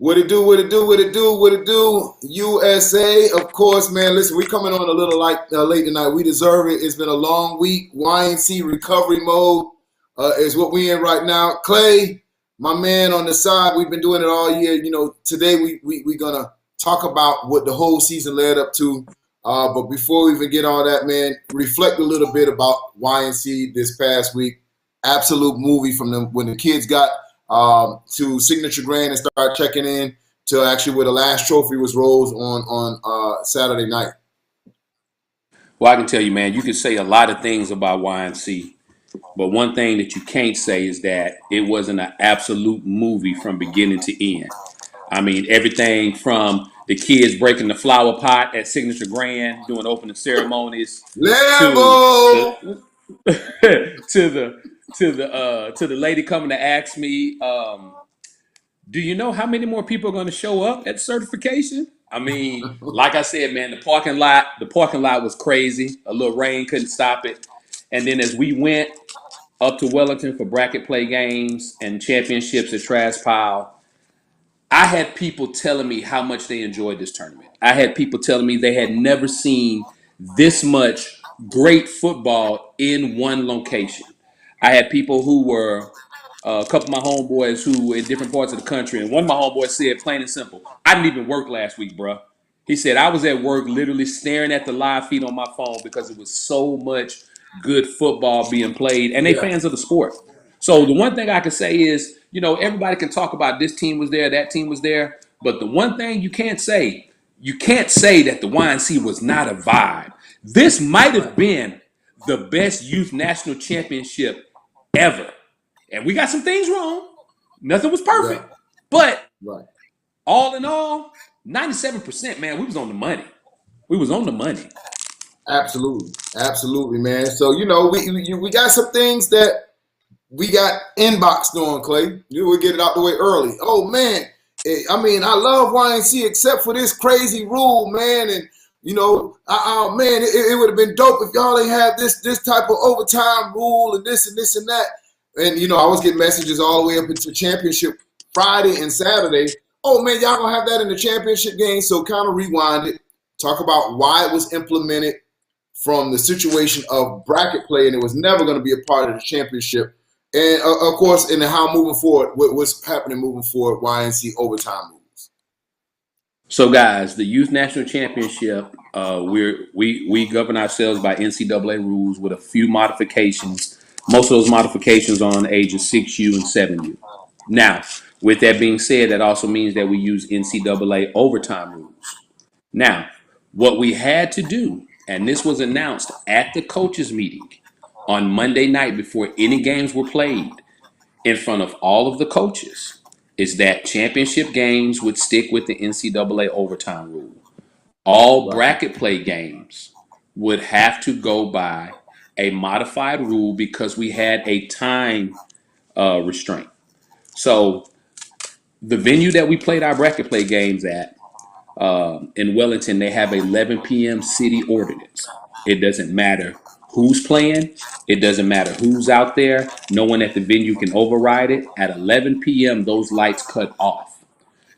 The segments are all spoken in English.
What it do, what it do, what it do, what it do, USA, of course, man. Listen, we coming on a little late tonight. We deserve it. It's been a long week. YNC recovery mode is what we in right now. Clay, my man on the side, we've been doing it all year. You know, today we going to talk about what the whole season led up to. But before we even get all that, man, reflect a little bit about YNC this past week. Absolute movie from them when the kids got to Signature Grand and start checking in to actually where the last trophy was rolled on Saturday night. Well, I can tell you, man, you can say a lot of things about YNC, but one thing that you can't say is that it wasn't an absolute movie from beginning to end. I mean, everything from the kids breaking the flower pot at Signature Grand, doing opening ceremonies, to Level! the to the lady coming to ask me, do you know how many more people are going to show up at certification? I mean, like I said, man, the parking lot was crazy. A little rain couldn't stop it. And then as we went up to Wellington for bracket play games and championships at Trash Pile, I had people telling me how much they enjoyed this tournament. I had people telling me they had never seen this much great football in one location. I had people who were a couple of my homeboys who were in different parts of the country, and one of my homeboys said, plain and simple, I didn't even work last week, bro. He said, I was at work literally staring at the live feed on my phone because it was so much good football being played, and they Yeah. fans of the sport. So the one thing I can say is, everybody can talk about this team was there, that team was there, but the one thing you can't say that the YNC was not a vibe. This might have been the best youth national championship ever. And we got some things wrong. Nothing was perfect. Yeah. But Right. all in all, 97%, man, we was on the money. We was on the money. Absolutely, man. So we got some things that we got inboxed on, Clay. We'll get it out the way early. Oh man, I love YNC except for this crazy rule, man. And man, it would have been dope if y'all ain't had this type of overtime rule and this and that. And I was getting messages all the way up into championship Friday and Saturday. Oh man, y'all gonna have that in the championship game. So kind of rewind it, talk about why it was implemented from the situation of bracket play, and it was never going to be a part of the championship. And of course, and how moving forward, what's happening moving forward, YNC overtime rules. So, guys, the Youth National Championship, we govern ourselves by NCAA rules with a few modifications. Most of those modifications are on the age of 6U and 7U. Now, with that being said, that also means that we use NCAA overtime rules. Now, what we had to do, and this was announced at the coaches' meeting on Monday night before any games were played in front of all of the coaches, is that championship games would stick with the NCAA overtime rule. All Right. bracket play games would have to go by a modified rule because we had a time restraint. So the venue that we played our bracket play games at in Wellington, they have 11 p.m. city ordinance. It doesn't matter who's playing. It doesn't matter who's out there. No one at the venue can override it. At 11 p.m., those lights cut off.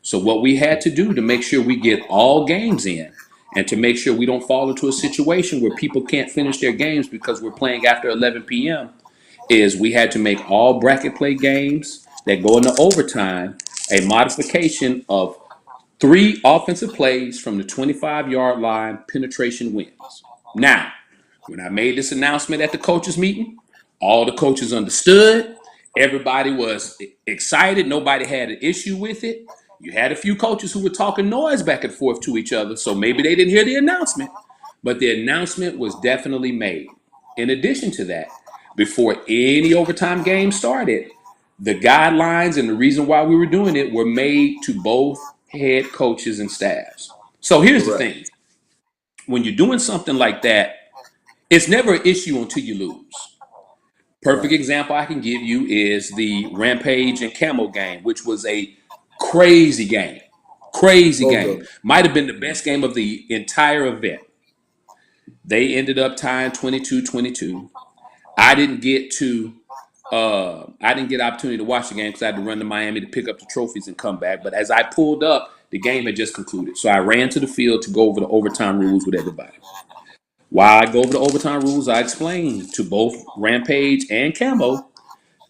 So what we had to do to make sure we get all games in and to make sure we don't fall into a situation where people can't finish their games because we're playing after 11 p.m. is we had to make all bracket play games that go into overtime a modification of 3 offensive plays from the 25-yard line, penetration wins. Now, when I made this announcement at the coaches meeting, all the coaches understood. Everybody was excited. Nobody had an issue with it. You had a few coaches who were talking noise back and forth to each other, so maybe they didn't hear the announcement. But the announcement was definitely made. In addition to that, before any overtime game started, the guidelines and the reason why we were doing it were made to both head coaches and staffs. So here's the Correct. thing. When you're doing something like that, it's never an issue until you lose. Perfect Right. example I can give you is the Rampage and Camel game, which was a crazy game. Crazy Both of game. them. Might have been the best game of the entire event. They ended up tying 22-22. I didn't get to I didn't get an opportunity to watch the game because I had to run to Miami to pick up the trophies and come back. But as I pulled up, the game had just concluded. So I ran to the field to go over the overtime rules with everybody. While I go over the overtime rules, I explained to both Rampage and Camo,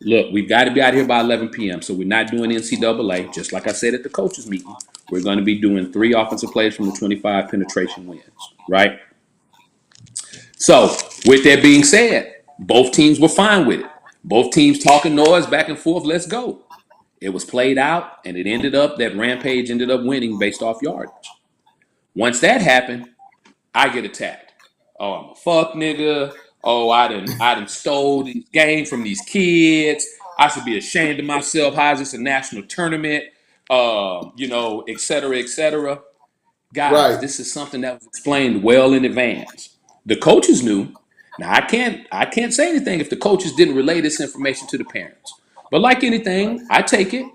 look, we've got to be out here by 11 p.m. So we're not doing NCAA. Just like I said at the coaches meeting, we're going to be doing 3 offensive plays from the 25 penetration wins, right? So with that being said, both teams were fine with it. Both teams talking noise back and forth. Let's go. It was played out, and it ended up that Rampage ended up winning based off yardage. Once that happened, I get attacked. Oh, I'm a fuck nigga. Oh, I done stole this game from these kids. I should be ashamed of myself. How is this a national tournament? Et cetera, et cetera. Guys, Right. this is something that was explained well in advance. The coaches knew. Now I can't say anything if the coaches didn't relay this information to the parents. But like anything, I take it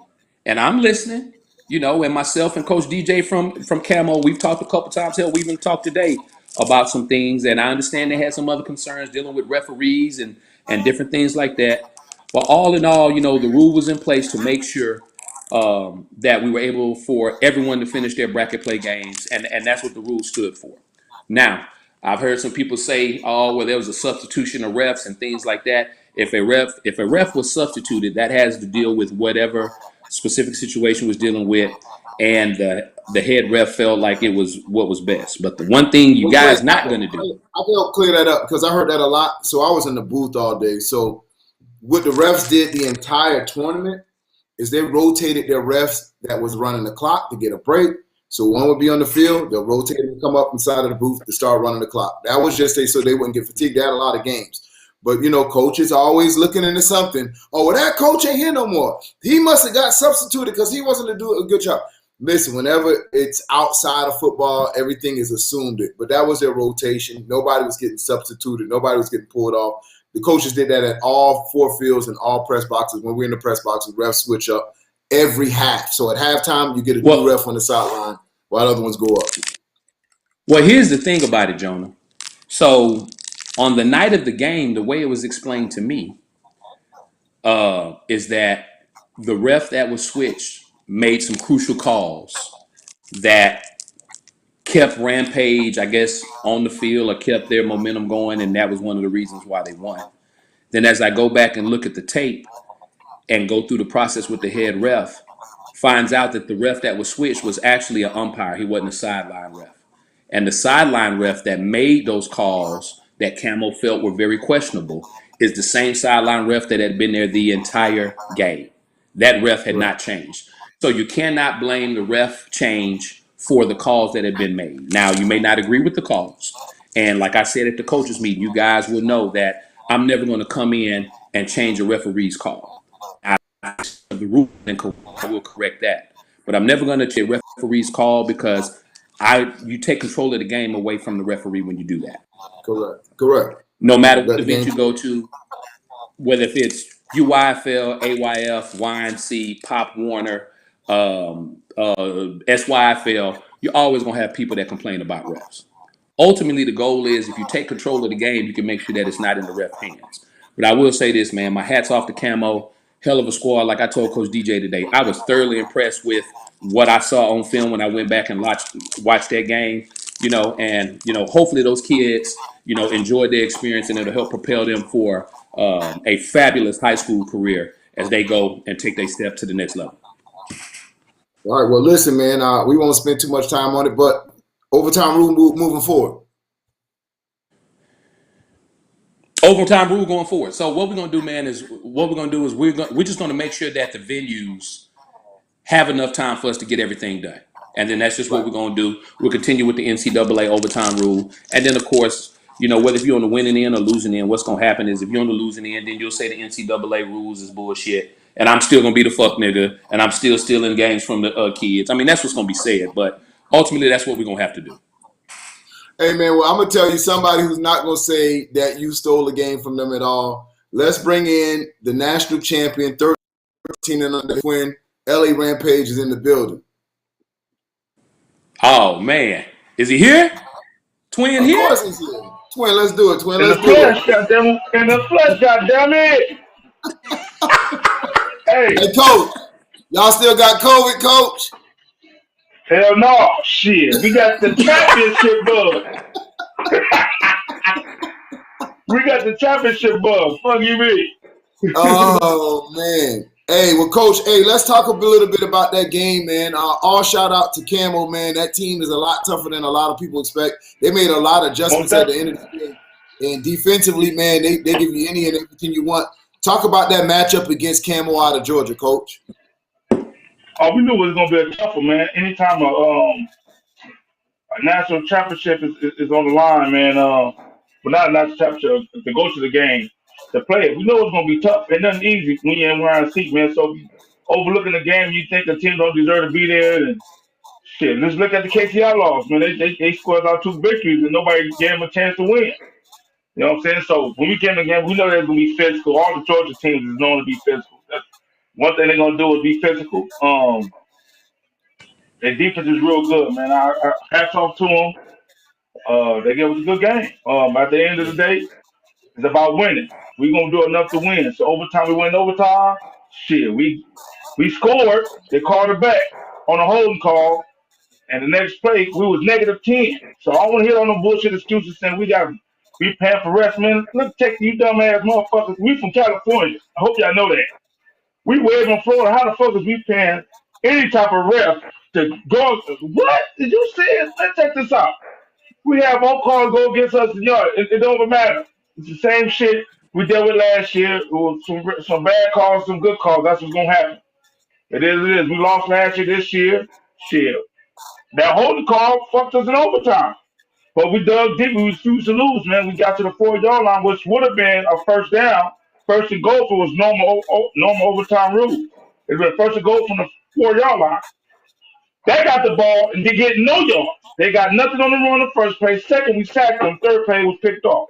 and I'm listening. And myself and Coach DJ from Camo, we've talked a couple times. Hell, we even talked today about some things, and I understand they had some other concerns dealing with referees and different things like that. But all in all, the rule was in place to make sure that we were able for everyone to finish their bracket play games, and that's what the rule stood for. Now, I've heard some people say, "Oh, well, there was a substitution of refs and things like that." If a ref was substituted, that has to deal with whatever specific situation was dealing with, and the head ref felt like it was what was best. But the one thing you guys not going to do. I can clear that up because I heard that a lot. So I was in the booth all day. So what the refs did the entire tournament is they rotated their refs that was running the clock to get a break. So one would be on the field, they'll rotate and come up inside of the booth to start running the clock. That was just so they wouldn't get fatigued. They had a lot of games. But, coaches are always looking into something. Oh, well, that coach ain't here no more. He must have got substituted because he wasn't to do a good job. Listen, whenever it's outside of football, everything is assumed it. But that was their rotation. Nobody was getting substituted. Nobody was getting pulled off. The coaches did that at all 4 fields and all press boxes. When we're in the press boxes, refs switch up every half. So at halftime, you get a new ref on the sideline while other ones go up. Well, here's the thing about it, Jonah. So on the night of the game, the way it was explained to me is that the ref that was switched made some crucial calls that kept Rampage, I guess, on the field or kept their momentum going, and that was one of the reasons why they won. Then as I go back and look at the tape and go through the process with the head ref, finds out that the ref that was switched was actually an umpire. He wasn't a sideline ref. And the sideline ref that made those calls that Camo felt were very questionable is the same sideline ref that had been there the entire game. That ref had not changed. So you cannot blame the ref change for the calls that had been made. Now, you may not agree with the calls. And like I said at the coaches meeting, you guys will know that I'm never going to come in and change a referee's call. The rule and I will correct that. But I'm never going to change a referee's call because you take control of the game away from the referee when you do that. Correct. No matter what event you go to, whether if it's UYFL, AYF, YNC, Pop Warner, SYFL, you're always going to have people that complain about refs. Ultimately, the goal is if you take control of the game, you can make sure that it's not in the ref hands. But I will say this, man, my hat's off to Camo. Hell of a squad. Like I told Coach DJ today, I was thoroughly impressed with what I saw on film when I went back and watched that game. And hopefully those kids, enjoyed their experience and it'll help propel them for a fabulous high school career as they go and take their step to the next level. All right. Well, listen, man, we won't spend too much time on it, but overtime rule moving forward. Overtime rule going forward. So what we're gonna do, man, is we're just gonna make sure that the venues have enough time for us to get everything done. And then that's just what we're gonna do. We'll continue with the NCAA overtime rule. And then of course, whether if you're on the winning end or losing end, what's gonna happen is if you're on the losing end, then you'll say the NCAA rules is bullshit. And I'm still gonna be the fuck nigga, and I'm still stealing games from the kids. I mean, that's what's gonna be said, but ultimately that's what we're gonna have to do. Hey, man, well, I'm going to tell you somebody who's not going to say that you stole a game from them at all. Let's bring in the national champion, 13 and under twin. LA Rampage is in the building. Oh, man. Is he here? Twin here? Of course he's here. Twin, let's do it. Twin, let's do it. In the flesh, goddammit. Hey, Hey, coach, y'all still got COVID, coach? hell no, shit. We got the championship bug. We got the championship bug. Fuck you, me. Oh man. Hey, well, coach. Hey, let's talk a little bit about that game, man. All shout out to Camo, man. That team is a lot tougher than a lot of people expect. They made a lot of Most adjustments at the end of definitely. the game, and defensively, man, they give you any and everything you want. Talk about that matchup against Camo out of Georgia, coach. Oh, we knew it was gonna be a tough one, man. Anytime a national championship is on the line, man. But not a national championship to go to the game to play it. We know it's gonna be tough. Ain't nothing easy when you're in wearing a seat, man. So if you overlooking the game, you think the team don't deserve to be there, and shit. Let's look at the KCI loss, man. They scored out two victories and nobody gave them a chance to win. You know what I'm saying? So when we get in the game, we know they're gonna be physical. All the Georgia teams is known to be physical. That's one thing they're gonna do is be physical. Their defense is real good, man. Hats off to them. They gave us a good game. At the end of the day, it's about winning. We're gonna do enough to win. So overtime, we win overtime. Shit, we scored. They called it back on a holding call, and the next play we was -10. So I don't want to hear on no bullshit excuses saying we paying for rest, man. Look, take you dumbass motherfuckers. We from California. I hope y'all know that. We way from Florida. How the fuck is we paying any type of rest to go? What did you say? Let's check this out. We have one call go against us in yard. It don't even matter. It's the same shit we dealt with last year. It was some bad calls, some good calls. That's what's gonna happen. It is. It is. We lost last year. This year, shit. That holding call fucked us in overtime. But we dug deep. We refused to lose, man. We got to the 4 yard line, which would have been a first down. First and goal if it was normal overtime rule. It was first and goal from the 4 yard line. They got the ball and they get no yards. They got nothing on the run in the first play. Second, we sacked them. Third play was picked off.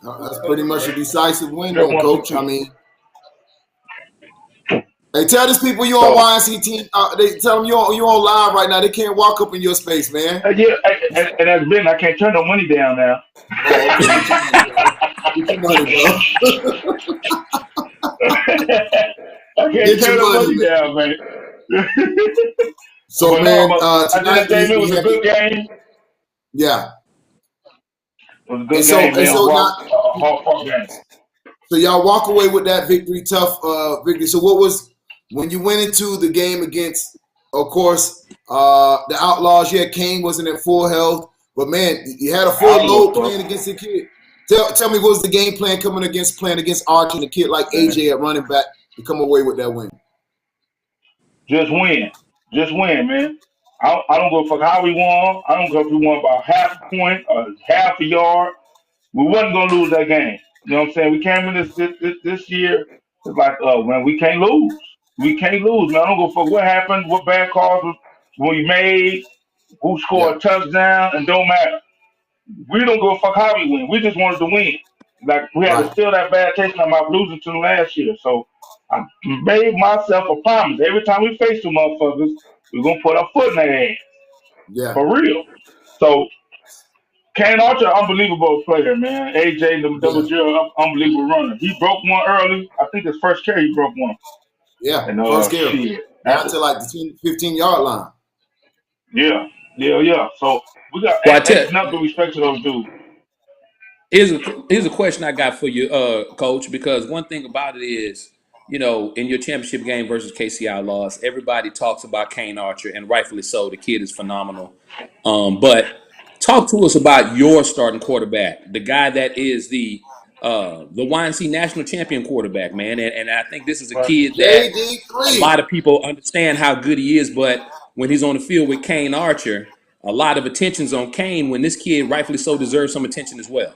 That's pretty much a decisive win, That though, one, two, coach. I two. mean, hey, tell these people you on So, YNC team. They tell them you on live right now. They can't walk up in your space, man. yeah, and as Ben, I can't turn no money down now. Oh, okay. Get your money, bro. Get your money, bro. I can't Get turn your no money, money man. down, man. So, But no, man, but at the end of tonight the day, man, it we was a had the good game. yeah, It was a and good so game, man. now, Hard fought game. so y'all walk away with that victory, tough victory. So, what was when you went into the game against, of course, the Outlaws? Yeah, Kane wasn't at full health, but man, you had a full I don't load give a playing against the kid. Tell me, what was the game plan playing against Arch and a kid like fuck. AJ at running back to come away with that win? Just win. Just win, man. I don't go fuck how we won. I don't go if we won by half a point or half a yard. We wasn't gonna lose that game. You know what I'm saying? We came in this year. It's like, man, we can't lose. We can't lose, man. I don't go fuck what happened, what bad calls we made, who Yeah, scored a touchdown, and don't matter. We don't go fuck how we win. We just wanted to win. Like we had to right. steal that bad taste in our mouth losing to them last year. So I made myself a promise. Every time we face two motherfuckers, we're gonna put our foot in their ass. Yeah, For real. So Kane Archer, unbelievable player, man. AJ, the double yeah, zero, unbelievable runner. He broke one early. I think his first carry he broke one. yeah. And First carry shit. That down was to like the 15-yard line. yeah. Yeah, yeah. So we got Well, I tell nothing but respect to those dudes. here's a question I got for you, Coach. Because one thing about it is, in your championship game versus KCI loss, everybody talks about Kane Archer, and rightfully so. The kid is phenomenal. But talk to us about your starting quarterback, the guy that is the YNC national champion quarterback, man. And I think this is a Right. kid that a JD3. lot of people understand how good he is, but when he's on the field with Kane Archer, a lot of attention's on Kane when this kid rightfully so deserves some attention as well.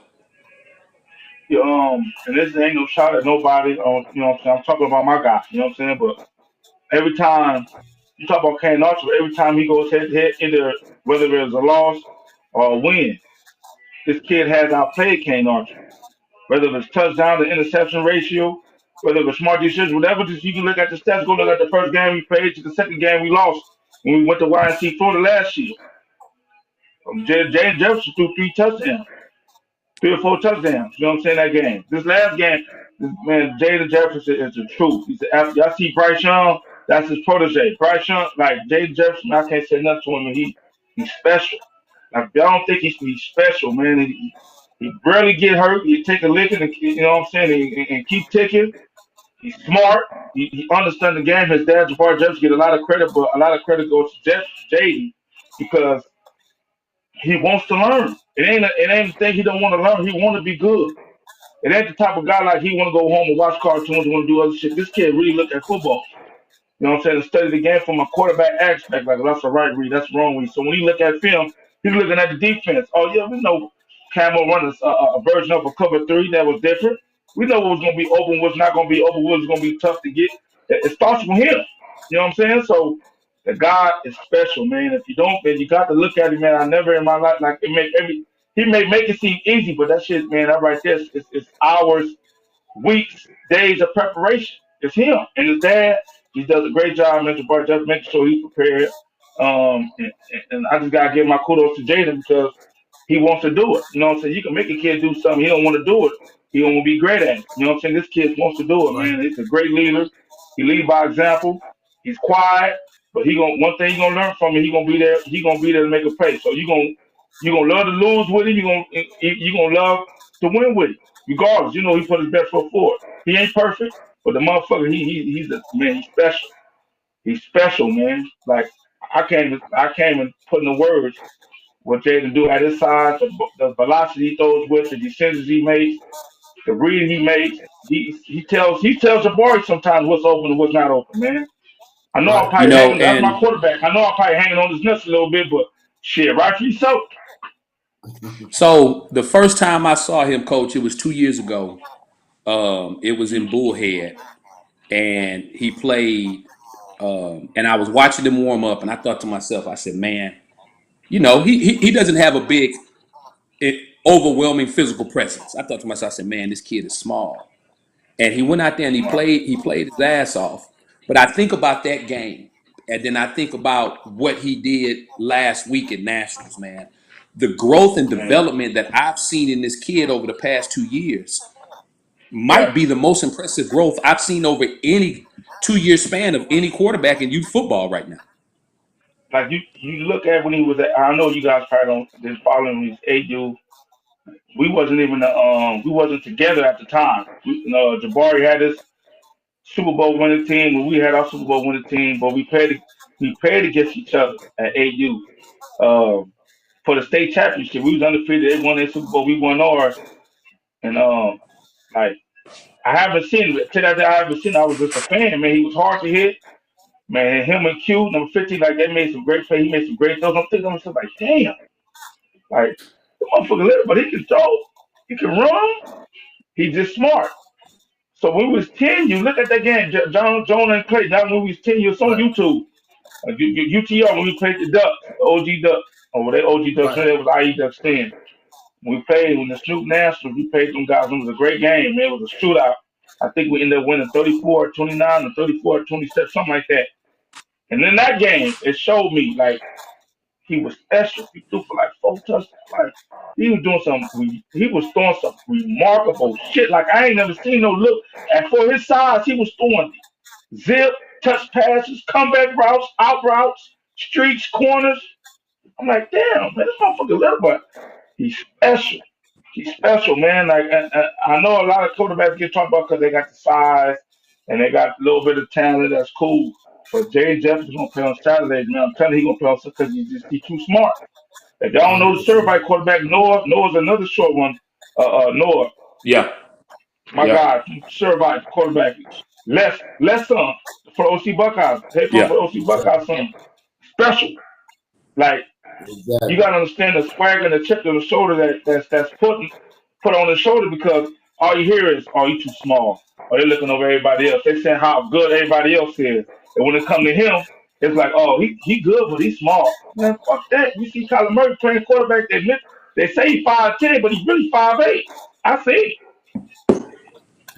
Yeah, and this ain't no shot at nobody. You know what I'm saying? I'm talking about my guy. You know what I'm saying? But every time you talk about Kane Archer, every time he goes head to head, either whether it's a loss or a win, this kid has outplayed Kane Archer. Whether it's touchdown to interception ratio, whether it's smart decisions, whatever. Just you can look at the stats. Go look at the first game we played to the second game we lost when we went to YNC Florida last year. James Jefferson threw three touchdowns, 3 or 4 touchdowns. You know what I'm saying? That game. This last game. Man, Jada Jefferson is the truth. He said, after y'all see Bryce Young, that's his protege. Bryce Young, like Jada Jefferson, I can't say nothing to him, and he's special. Like y'all don't think he's special, man. He barely get hurt. He take a licking, and you know what I'm saying, and keep ticking. He's smart. He understands the game. His dad, Jabbar Jefferson, get a lot of credit, but a lot of credit goes to Jaden because he wants to learn. It ain't the thing he don't want to learn. He want to be good. It ain't the type of guy like he want to go home and watch cartoons and want to do other shit. This kid really look at football. You know what I'm saying? And study the game from a quarterback aspect. Like, that's a right read, that's a wrong read. So when he look at film, he's looking at the defense. Oh, yeah, we know Camo run a version of a cover three that was different. We know what was going to be open, what's not going to be open, what's going to be tough to get. It starts from him. You know what I'm saying? So the guy is special, man. If you don't, then you got to look at him, man. I never in my life, like, he may make it seem easy, but that shit, man, that right there is hours, weeks, days of preparation. It's him and his dad. He does a great job, Mr. Bart, just making sure he's prepared. And I just gotta give my kudos to Jaden because he wants to do it. You know what I'm saying? You can make a kid do something he don't want to do it. He don't want to be great at it. You know what I'm saying? This kid wants to do it, Right. man. He's a great leader. He leads by example. He's quiet, but he gonna one thing he gonna learn from it. He gonna be there. He gonna be there to make a play. So you gonna love to lose with him. You gonna love to win with him, regardless. You know he put his best foot forward. He ain't perfect, but the motherfucker he's a man. He's special. He's special, man. Like I can't even put in the words what Jaden do at his size, the velocity he throws with, the decisions he makes, the reading he makes. He tells the boy sometimes what's open and what's not open, man. I know I'm Right. You probably know, hanging. That's my and quarterback. I know I'm probably hanging on his nuts a little bit, but shit, rightfully so. so the first time I saw him coach, it was 2 years ago. It was in Bullhead, and he played. And I was watching him warm up, and I thought to myself, I said, "Man, he doesn't have a big, overwhelming physical presence." I thought to myself, I said, "Man, this kid is small." And he went out there and he played his ass off. But I think about that game, and then I think about what he did last week at Nationals, man. The growth and Man, development that I've seen in this kid over the past 2 years might right. be the most impressive growth I've seen over any 2 year span of any quarterback in youth football right now. Like you look at when he was at. I know you guys probably don't just following his AU. We wasn't together at the time. Jabari had his Super Bowl winning team, and we had our Super Bowl winning team, but we played against each other at AU for the state championship. We was undefeated. They won their Super Bowl. We won ours, and like I haven't seen it. To that day, I haven't seen it. I was just a fan, man. He was hard to hit. Man, him and Q, number 15, like they made some great plays. He made some great throws. I'm thinking to myself, like, damn, like the motherfucker little, but he can throw, he can run. He's just smart. So when we was 10, you look at that game, John, Jonah and Clay. Now when we was 10, you was on Right. YouTube. UTR when we played the Ducks, the OG Ducks, or they OG Ducks, Right. then it was IE Ducks 10. When we played when the Snoop Nationals, we played them guys. It was a great game, man. It was a shootout. I think we ended up winning 34-29 or 34-27, something like that. And in that game, it showed me like he was special. He threw for like 4 touchdowns. Like he was throwing some remarkable shit. Like I ain't never seen no look. And for his size, he was throwing zip, touch passes, comeback routes, out routes, streaks, corners. I'm like, damn, man, this motherfucker little, but he's special. He's special, man. Like I know a lot of quarterbacks get talked about because they got the size and they got a little bit of talent. That's cool. But Jay Jefferson's gonna play on Saturdays, man. I'm telling you, he's gonna play on because he's too smart. If y'all don't know the 100%. certified quarterback, Noah's another short one. Noah, Yeah, my yeah, God, certified quarterback. Less son for OC Buckeyes. Head coach yeah, for OC Buckeyes son. Special. Like you Exactly. gotta understand the swag and the chip on the shoulder that's put on the shoulder because all you hear is, "Oh, you too small." Or they looking over everybody else. They saying how good everybody else is, and when it come to him, it's like, "Oh, he good, but he's small." Man, fuck that. You see Kyler Murray playing quarterback. They say he's 5'10", but he's really 5'8". I see.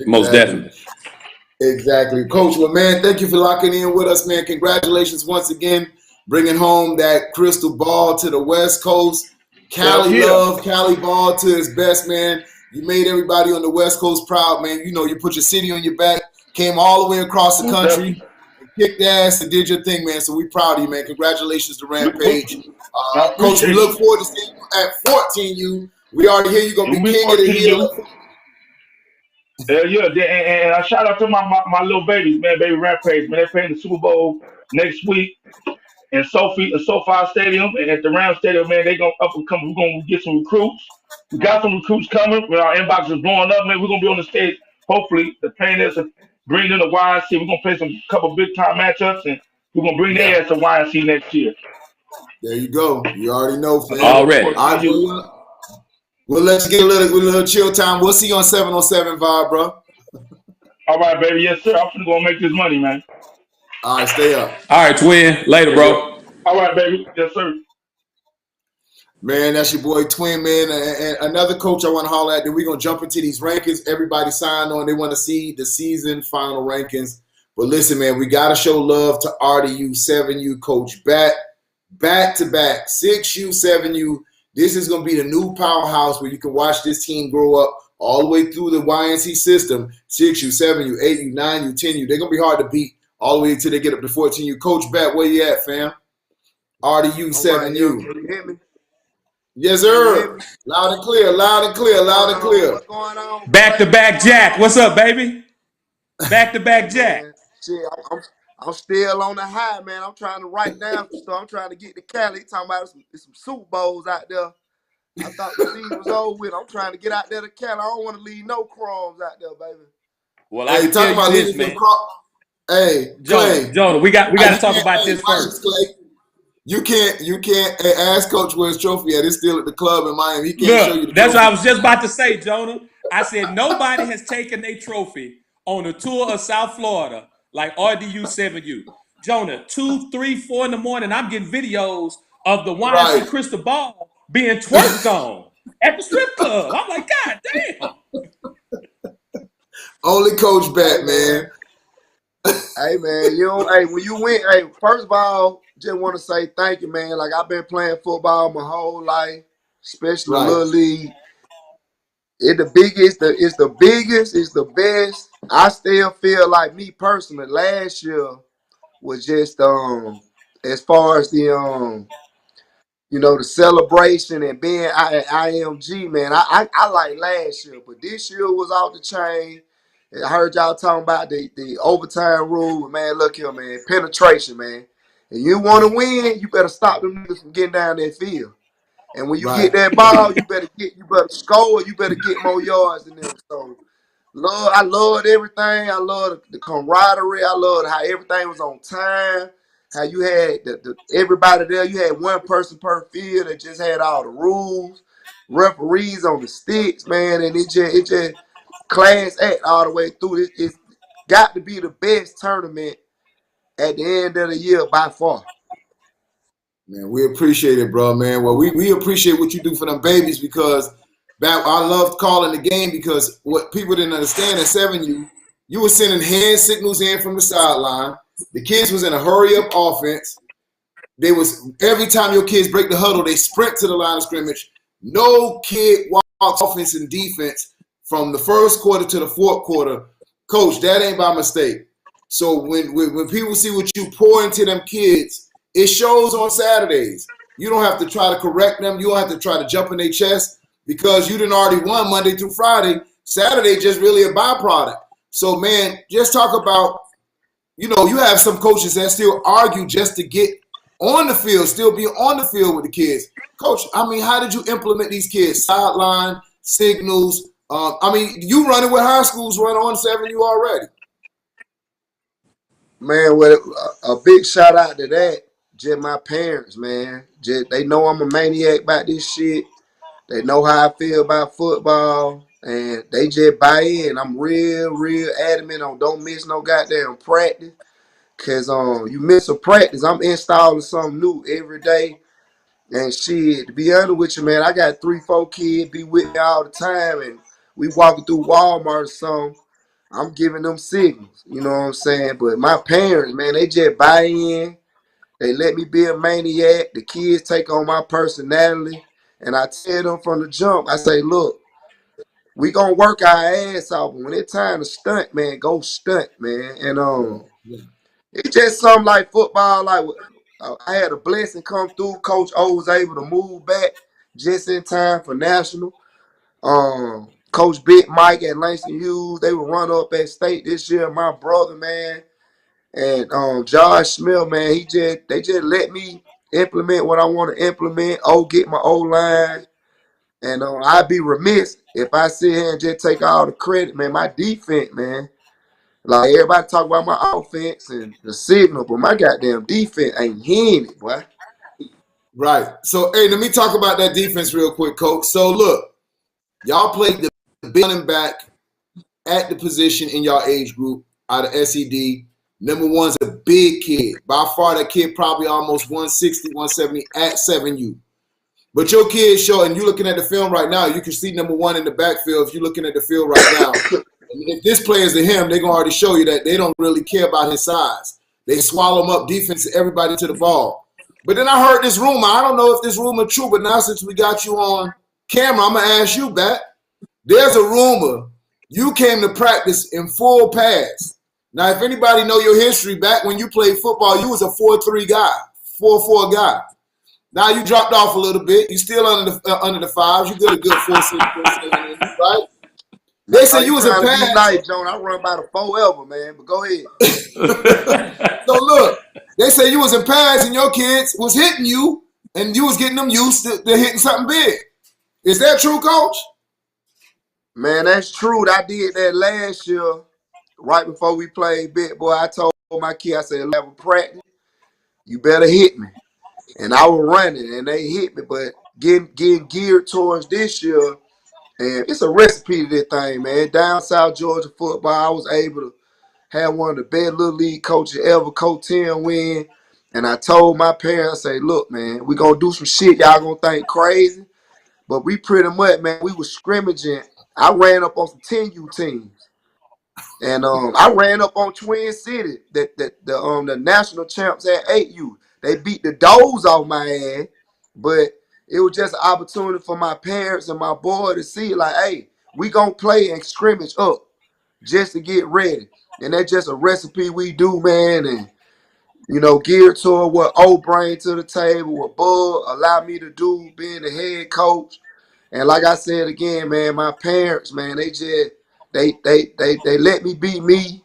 most Exactly. definitely. Exactly. Coach, well, man, thank you for locking in with us, man. Congratulations once again, bringing home that crystal ball to the West Coast. Hell Cali yeah. love, Cali ball to his best, man. You made everybody on the West Coast proud, man. You know, you put your city on your back, came all the way across the Most country, definitely. kicked ass and did your thing, man. So we proud of you, man. Congratulations to Rampage. I Coach, we appreciate look you. forward to seeing you at 14U. We already hear you're going to And be we king of the 14 hill. you. Yeah, and I shout out to my little babies, man, baby Rampage, man. They're playing the Super Bowl next week in SoFi Stadium and at the Ram Stadium, man. They gonna up and come. We're gonna get some recruits. We got some recruits coming. When our inbox is blowing up, man, we're gonna be on the stage. Hopefully, the players are bringing in the YNC. We're gonna play some couple big time matchups, and we're gonna bring Yeah, their ass to YNC next year. there you go. You already know, So yeah, fam. look Already. forward to All seeing right, you. we'll let you get a little chill time. We'll see you on 707 Vibe, bro. All right, baby. Yes, sir. I'm gonna go make this money, man. All right, stay up. All right, twin. Later, Yes, sir. bro. All right, baby. Yes, sir. Man, that's your boy Twin, man. And another coach I want to holler at. Then we're going to jump into these rankings. Everybody signed on. They want to see the season final rankings. But listen, man, we got to show love to RDU, 7U coach. Back to back, 6U, 7U. This is going to be the new powerhouse where you can watch this team grow up all the way through the YNC system. 6U, 7U, 8U, 9U, 10U. They're going to be hard to beat all the way until they get up to 14U. Coach Bat, where you at, fam? RDU, I'm right here. 7U. Can you hear me? Yes, Can you hear sir. me? Loud and clear, loud and clear, What's loud going and on? clear. What's going on, Back to boy? back Jack. What's up, baby? Back to Hey, back Jack. man. Shit, I'm still on the high, man. I'm trying to write down some stuff. I'm trying to get to Cali. Talking about some Super Bowls out there. I thought the season was over with. I'm trying to get out there to Cali. I don't want to leave no crumbs out there, baby. Well, I Hey, can tell talk you about this, leading some man. crop. Hey, Jonah, Clay. Jonah, we got to You talk can't. about Hey, this watch this, first. Clay. You can't. Hey, ask Coach where his trophy at. It's still at the club in Miami. He can't show you Look, the that's what I trophy. was just about to say, Jonah. I said nobody has taken a trophy on a tour of South Florida like RDU 7U. Jonah, 2, 3, 4 in the morning, I'm getting videos of the YNC Right. crystal ball being twerked on at the strip club. I'm like, God damn. Only Coach Hey, Bet, man. man. Hey, man. Hey, when you win, hey, first of all, just want to say thank you, man. Like, I've been playing football my whole life, especially Right. Little League. It's the best. I still feel like me personally, last year was just as far as the celebration and being at IMG, man. I like last year, but this year was off the chain. I heard y'all talking about the overtime rule, but man, look here, man, penetration, man. And you want to win, you better stop them niggas from getting down that field. And when you Right. get that ball, you better score, you better get more yards than them. So I loved everything. I loved the camaraderie. I loved how everything was on time. How you had everybody there. You had one person per field that just had all the rules. Referees on the sticks, man, and it just class act all the way through. It's got to be the best tournament at the end of the year by far. Man, we appreciate it, bro, man. Well, we appreciate what you do for them babies because I loved calling the game because what people didn't understand at 7U, you were sending hand signals in from the sideline. The kids was in a hurry up offense. They was every time your kids break the huddle, they sprint to the line of scrimmage. No kid walks offense and defense from the first quarter to the fourth quarter. Coach, that ain't by mistake. So when people see what you pour into them kids, it shows on Saturdays. You don't have to try to correct them. You don't have to try to jump in their chest because you didn't already won Monday through Friday. Saturday just really a byproduct. So man, just talk about, you have some coaches that still argue just to get on the field, still be on the field with the kids. Coach, I mean, how did you implement these kids? Sideline, signals. You running with high schools run on 7U already. Man, well, a big shout out to that. Just my parents, man. They know I'm a maniac about this shit. They know how I feel about football, and they just buy in. I'm real adamant on don't miss no goddamn practice. Cause you miss a practice, I'm installing something new every day. And shit, to be honest with you, man, I got 3, 4 kids be with me all the time, and we walking through Walmart or something. I'm giving them signals, you know what I'm saying? But my parents, man, they just buy in. They let me be a maniac. The kids take on my personality. And I tell them from the jump, I say, look, we gonna work our ass off. But when it's time to stunt, man, go stunt, man. And Yeah. Yeah. it's just something like football. Like I had a blessing come through. Coach O was able to move back just in time for national. Coach Big Mike at Langston Hughes, they were run up at state this year. My brother, man, and Josh Smith, man, they just let me implement what I want to implement. Get my O line, and I'd be remiss if I sit here and just take all the credit, man. My defense, man. Like everybody talk about my offense and the signal, but my goddamn defense ain't hearing it, boy. Right. So, hey, let me talk about that defense real quick, Coach. So, look, y'all played the big running back at the position in y'all age group out of SED. Number one's a big kid. By far, that kid probably almost 160, 170 at 7U. But your kid and you're looking at the film right now, you can see number one in the backfield if you're looking at the field right now. If this play is to him, they're going to already show you that they don't really care about his size. They swallow him up defense, everybody to the ball. But then I heard this rumor. I don't know if this rumor is true, but now since we got you on camera, I'm going to ask you back. There's a rumor you came to practice in full pads. Now, if anybody know your history, back when you played football, you was a 4-3 guy, 4-4 guy. Now you dropped off a little bit. You still under the fives. You did a good 4-6, 4-7, right? Now, They say you you was in trying to be pads. nice, Joan. I run by the forever, man. But go ahead. So look, they say you was in pads and your kids was hitting you, and you was getting them used to hitting something big. Is that true, Coach? Man, that's true. I did that last year, right before we played big boy. I told my kid, I said, level practice, you better hit me. And I was running, and they hit me, but getting geared towards this year, and it's a recipe to this thing, man. Down South Georgia football, I was able to have one of the best little league coaches ever, Coach 10 win. And I told my parents, I say, look, man, we gonna do some shit y'all gonna think crazy. But we pretty much, man, we was scrimmaging. I ran up on some 10U teams. And I ran up on Twin City, the national champs at 8U. They beat the doors off my ass, but it was just an opportunity for my parents and my boy to see, like, hey, we gonna play and scrimmage up just to get ready. And that's just a recipe we do, man. And geared toward what O bring to the table, what Bud allowed me to do, being the head coach. And like I said again, man, my parents, man, they let me be me,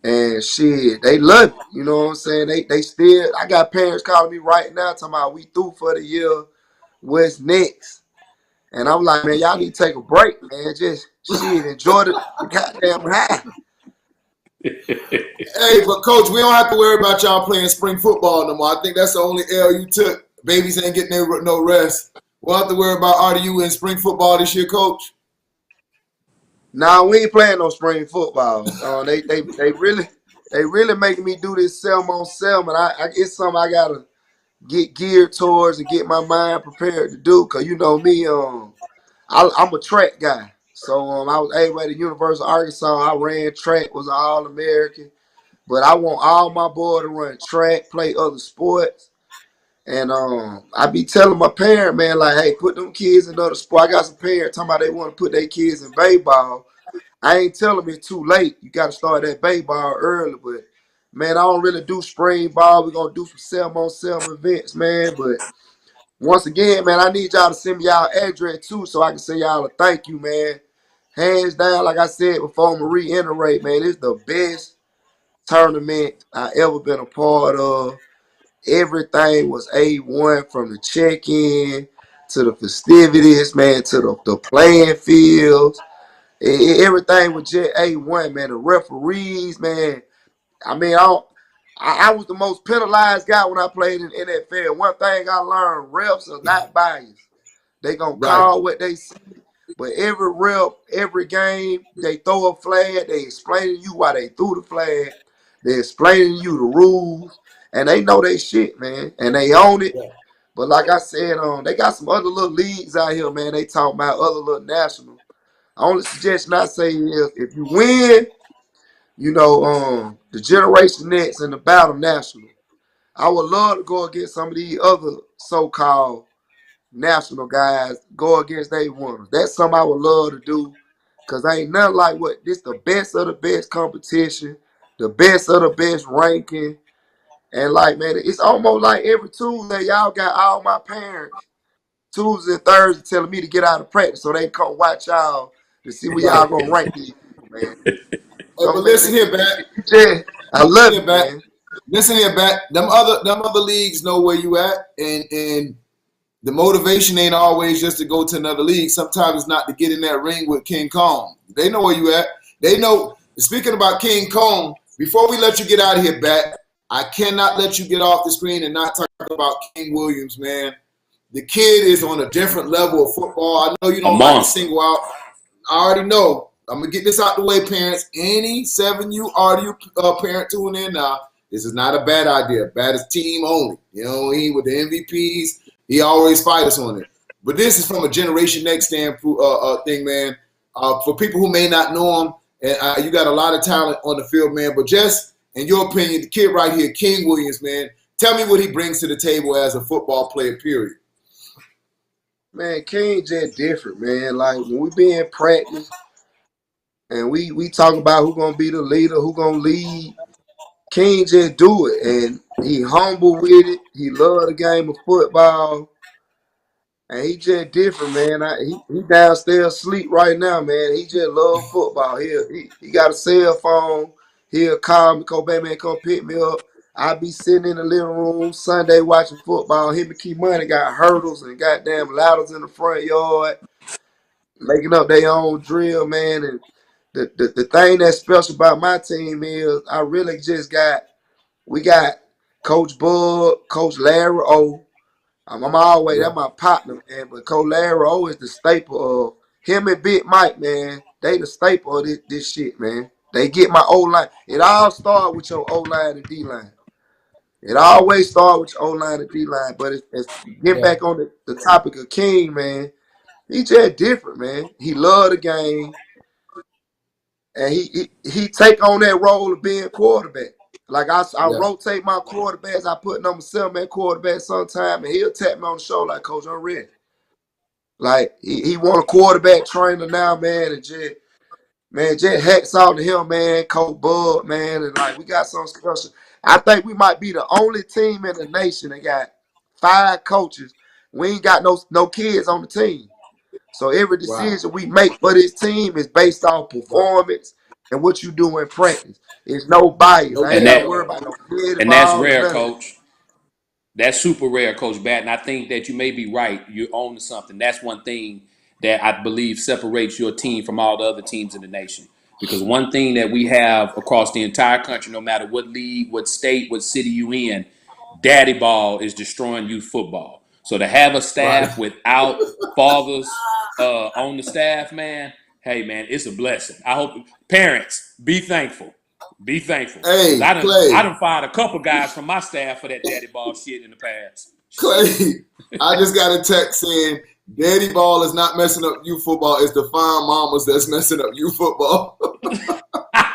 and shit, they love it. You know what I'm saying? They still, I got parents calling me right now talking about we through for the year, what's next? And I'm like, man, y'all need to take a break, man. Just shit, enjoy the goddamn high. Hey, but Coach, we don't have to worry about y'all playing spring football no more. I think that's the only L you took. Babies ain't getting no rest. We'll have to worry about RDU in spring football this year, Coach. Nah, we ain't playing no spring football. They really making me do this 7-on-7. It's something I gotta get geared towards and get my mind prepared to do. Cause you know me, I'm a track guy. So I was able at the University of Arkansas. I ran track, was an All-American. But I want all my boys to run track, play other sports. And I be telling my parent, man, like, hey, put them kids in other sport. I got some parents talking about they want to put their kids in baseball. I ain't telling them it's too late. You got to start that baseball early. But, man, I don't really do spring ball. We're going to do some 7-on-7 events, man. But once again, man, I need y'all to send me y'all address, too, so I can send y'all a thank you, man. Hands down, like I said before, I'm going to reiterate, man, it's the best tournament I ever been a part of. Everything was A1 from the check-in to the festivities, man, to the playing fields. Everything was just A1, man. The referees, man. I mean, I was the most penalized guy when I played in NFL. One thing I learned, refs are not biased. They gonna Right. call what they see. But every rep, every game, they throw a flag. They explaining to you why they threw the flag. They explaining to you the rules. And they know they shit, man. And they own it. Yeah. But like I said, they got some other little leagues out here, man. They talk about other little national. I only suggestion I say is if you win, the Generation Nets and the Battle National. I would love to go against some of these other so-called national guys go against they winners. That's something I would love to do. Cause ain't nothing like what this the best of the best competition, the best of the best ranking. And like man, it's almost like every Tuesday, y'all got all my parents Tuesday and Thursday telling me to get out of practice so they can come watch y'all to see where y'all gonna rank these people, man. Hey, So but man, listen here, Bat. I Listen love here, it, Bat. man. Listen here, Bat. Them other leagues know where you at, and the motivation ain't always just to go to another league. Sometimes it's not to get in that ring with King Kong. They know where you at. They know. Speaking about King Kong, before we let you get out of here, Bat, I cannot let you get off the screen and not talk about King Williams, man. The kid is on a different level of football. I know you A don't like to monster. single out. I already know. I'm gonna get this out the way, parents. Any 7U RDU parent tuning in now, this is not a bad idea. Bad is team only. You know, he with the MVPs, he always fight us on it. But this is from a Generation Next standpoint thing, man. For people who may not know him, and you got a lot of talent on the field, man. But just in your opinion, the kid right here, King Williams, man, tell me what he brings to the table as a football player. Period. Man, King just different, man. Like when we be in practice and we talk about who gonna be the leader, who gonna lead, King just do it. And he humble with it. He love the game of football. And he just different, man. He downstairs asleep right now, man. He just love football. He got a cell phone. He'll call me, Kobe, man, come pick me up. I be sitting in the living room Sunday watching football. Him and Key Money got hurdles and goddamn ladders in the front yard, making up their own drill, man. And the thing that's special about my team is I really just we got Coach Bud, Coach Larry O. I'm always Yeah, that's my partner, man. But Coach Larry O is the staple of him and Big Mike, man. They the staple of this shit, man. They get my O line. It all starts with your O line and D line. It always starts with your O line and D line. But it's get yeah, back on the topic of King, man. He just different, man. He love the game, and he take on that role of being quarterback. Like I yeah. rotate my quarterbacks. I put number 7 at quarterback sometime, and he'll tap me on the shoulder like, Coach, I'm ready. Like he want a quarterback trainer now, man, and just hats off to him, man, Coach Bud, man, and like we got something special. I think we might be the only team in the nation that got 5 coaches. We ain't got no kids on the team. So every Wow. decision we make for this team is based off performance and what you do in practice. It's no bias. No I ain't And got to cap. worry that about no kid and that's ball or rare, none of that. coach. That's super rare, Coach Bat. And I think that you may be right. You're on to something. That's one thing that I believe separates your team from all the other teams in the nation. Because one thing that we have across the entire country, no matter what league, what state, what city you in, daddy ball is destroying youth football. So to have a Right. staff without fathers on the staff, man, hey man, it's a blessing. I hope parents be thankful. Be thankful. Because Hey, I Clay. done fired a couple guys from my staff for that daddy ball shit in the past. Shit. Clay. I just got a text saying Daddy Ball is not messing up you football. It's the fine mamas that's messing up you football.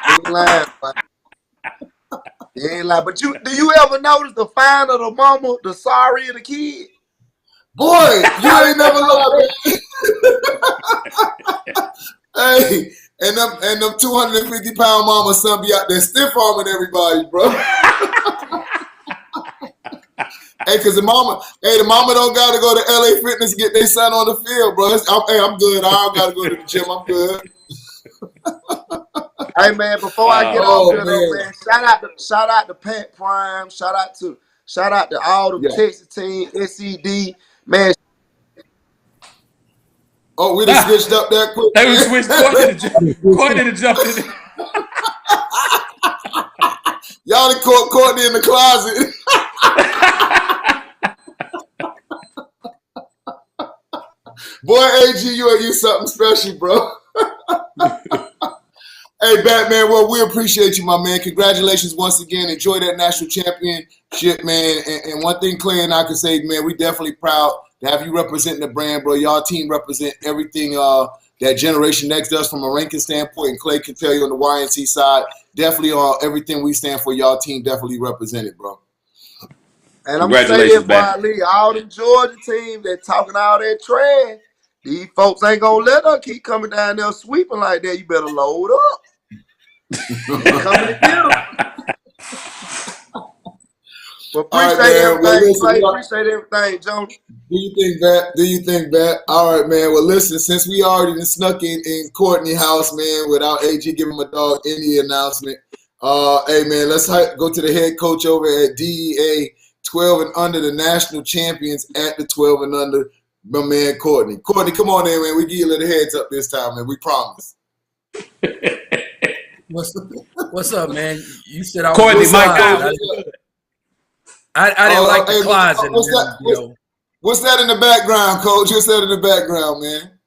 He ain't lying, but he ain't lying. But do you ever notice the fine of the mama, the sorry of the kid? Boy, you I ain't done never noticed lied, that. man. Hey, and them 250-pound mamas son be out there stiff arming everybody, bro. Hey, cause the mama don't gotta go to LA Fitness and get their son on the field, bro. I'm good. I don't gotta go to the gym. I'm good. Hey man, before I get off Oh Oh here though, man, man, shout out to Pat Prime, shout out to all the yeah. Texas team, SED, man. Oh, we just man. switched up that quick, They would man. switch Courtney to jump in. Y'all done caught Courtney in the closet. Boy, AG, you something special, bro. Hey, Batman, well, we appreciate you, my man. Congratulations once again. Enjoy that national championship, man. And one thing Clay and I can say, man, we definitely proud to have you representing the brand, bro. Y'all team represent everything that Generation Next does from a ranking standpoint. And Clay can tell you on the YNC side, definitely everything we stand for, y'all team definitely represented, bro. And I'm gonna say Congratulations, this, boy, back. Ali, all them Georgia teams that talking all that trash, these folks ain't gonna let us keep coming down there sweeping like that. You better load up. We coming to get them. But All right, appreciate man. Well, everything, listen, Clay. Appreciate everything, Jonah. do you think that? Do you think that? All right, man. Well, listen, since we already done snuck in Courtney house, man, without AG giving my dog any announcement, hey, man, let's go to the head coach over at DEA 12 and under, the national champions at the 12 and under, my man Courtney. Courtney, come on in, man. We give you a little heads up this time, man. We promise. What's up, man? You said I was Courtney, in the What's up, Mike. closet. coach? I didn't like the Hey, closet, man. what's that in the background, coach? What's that in the background, man?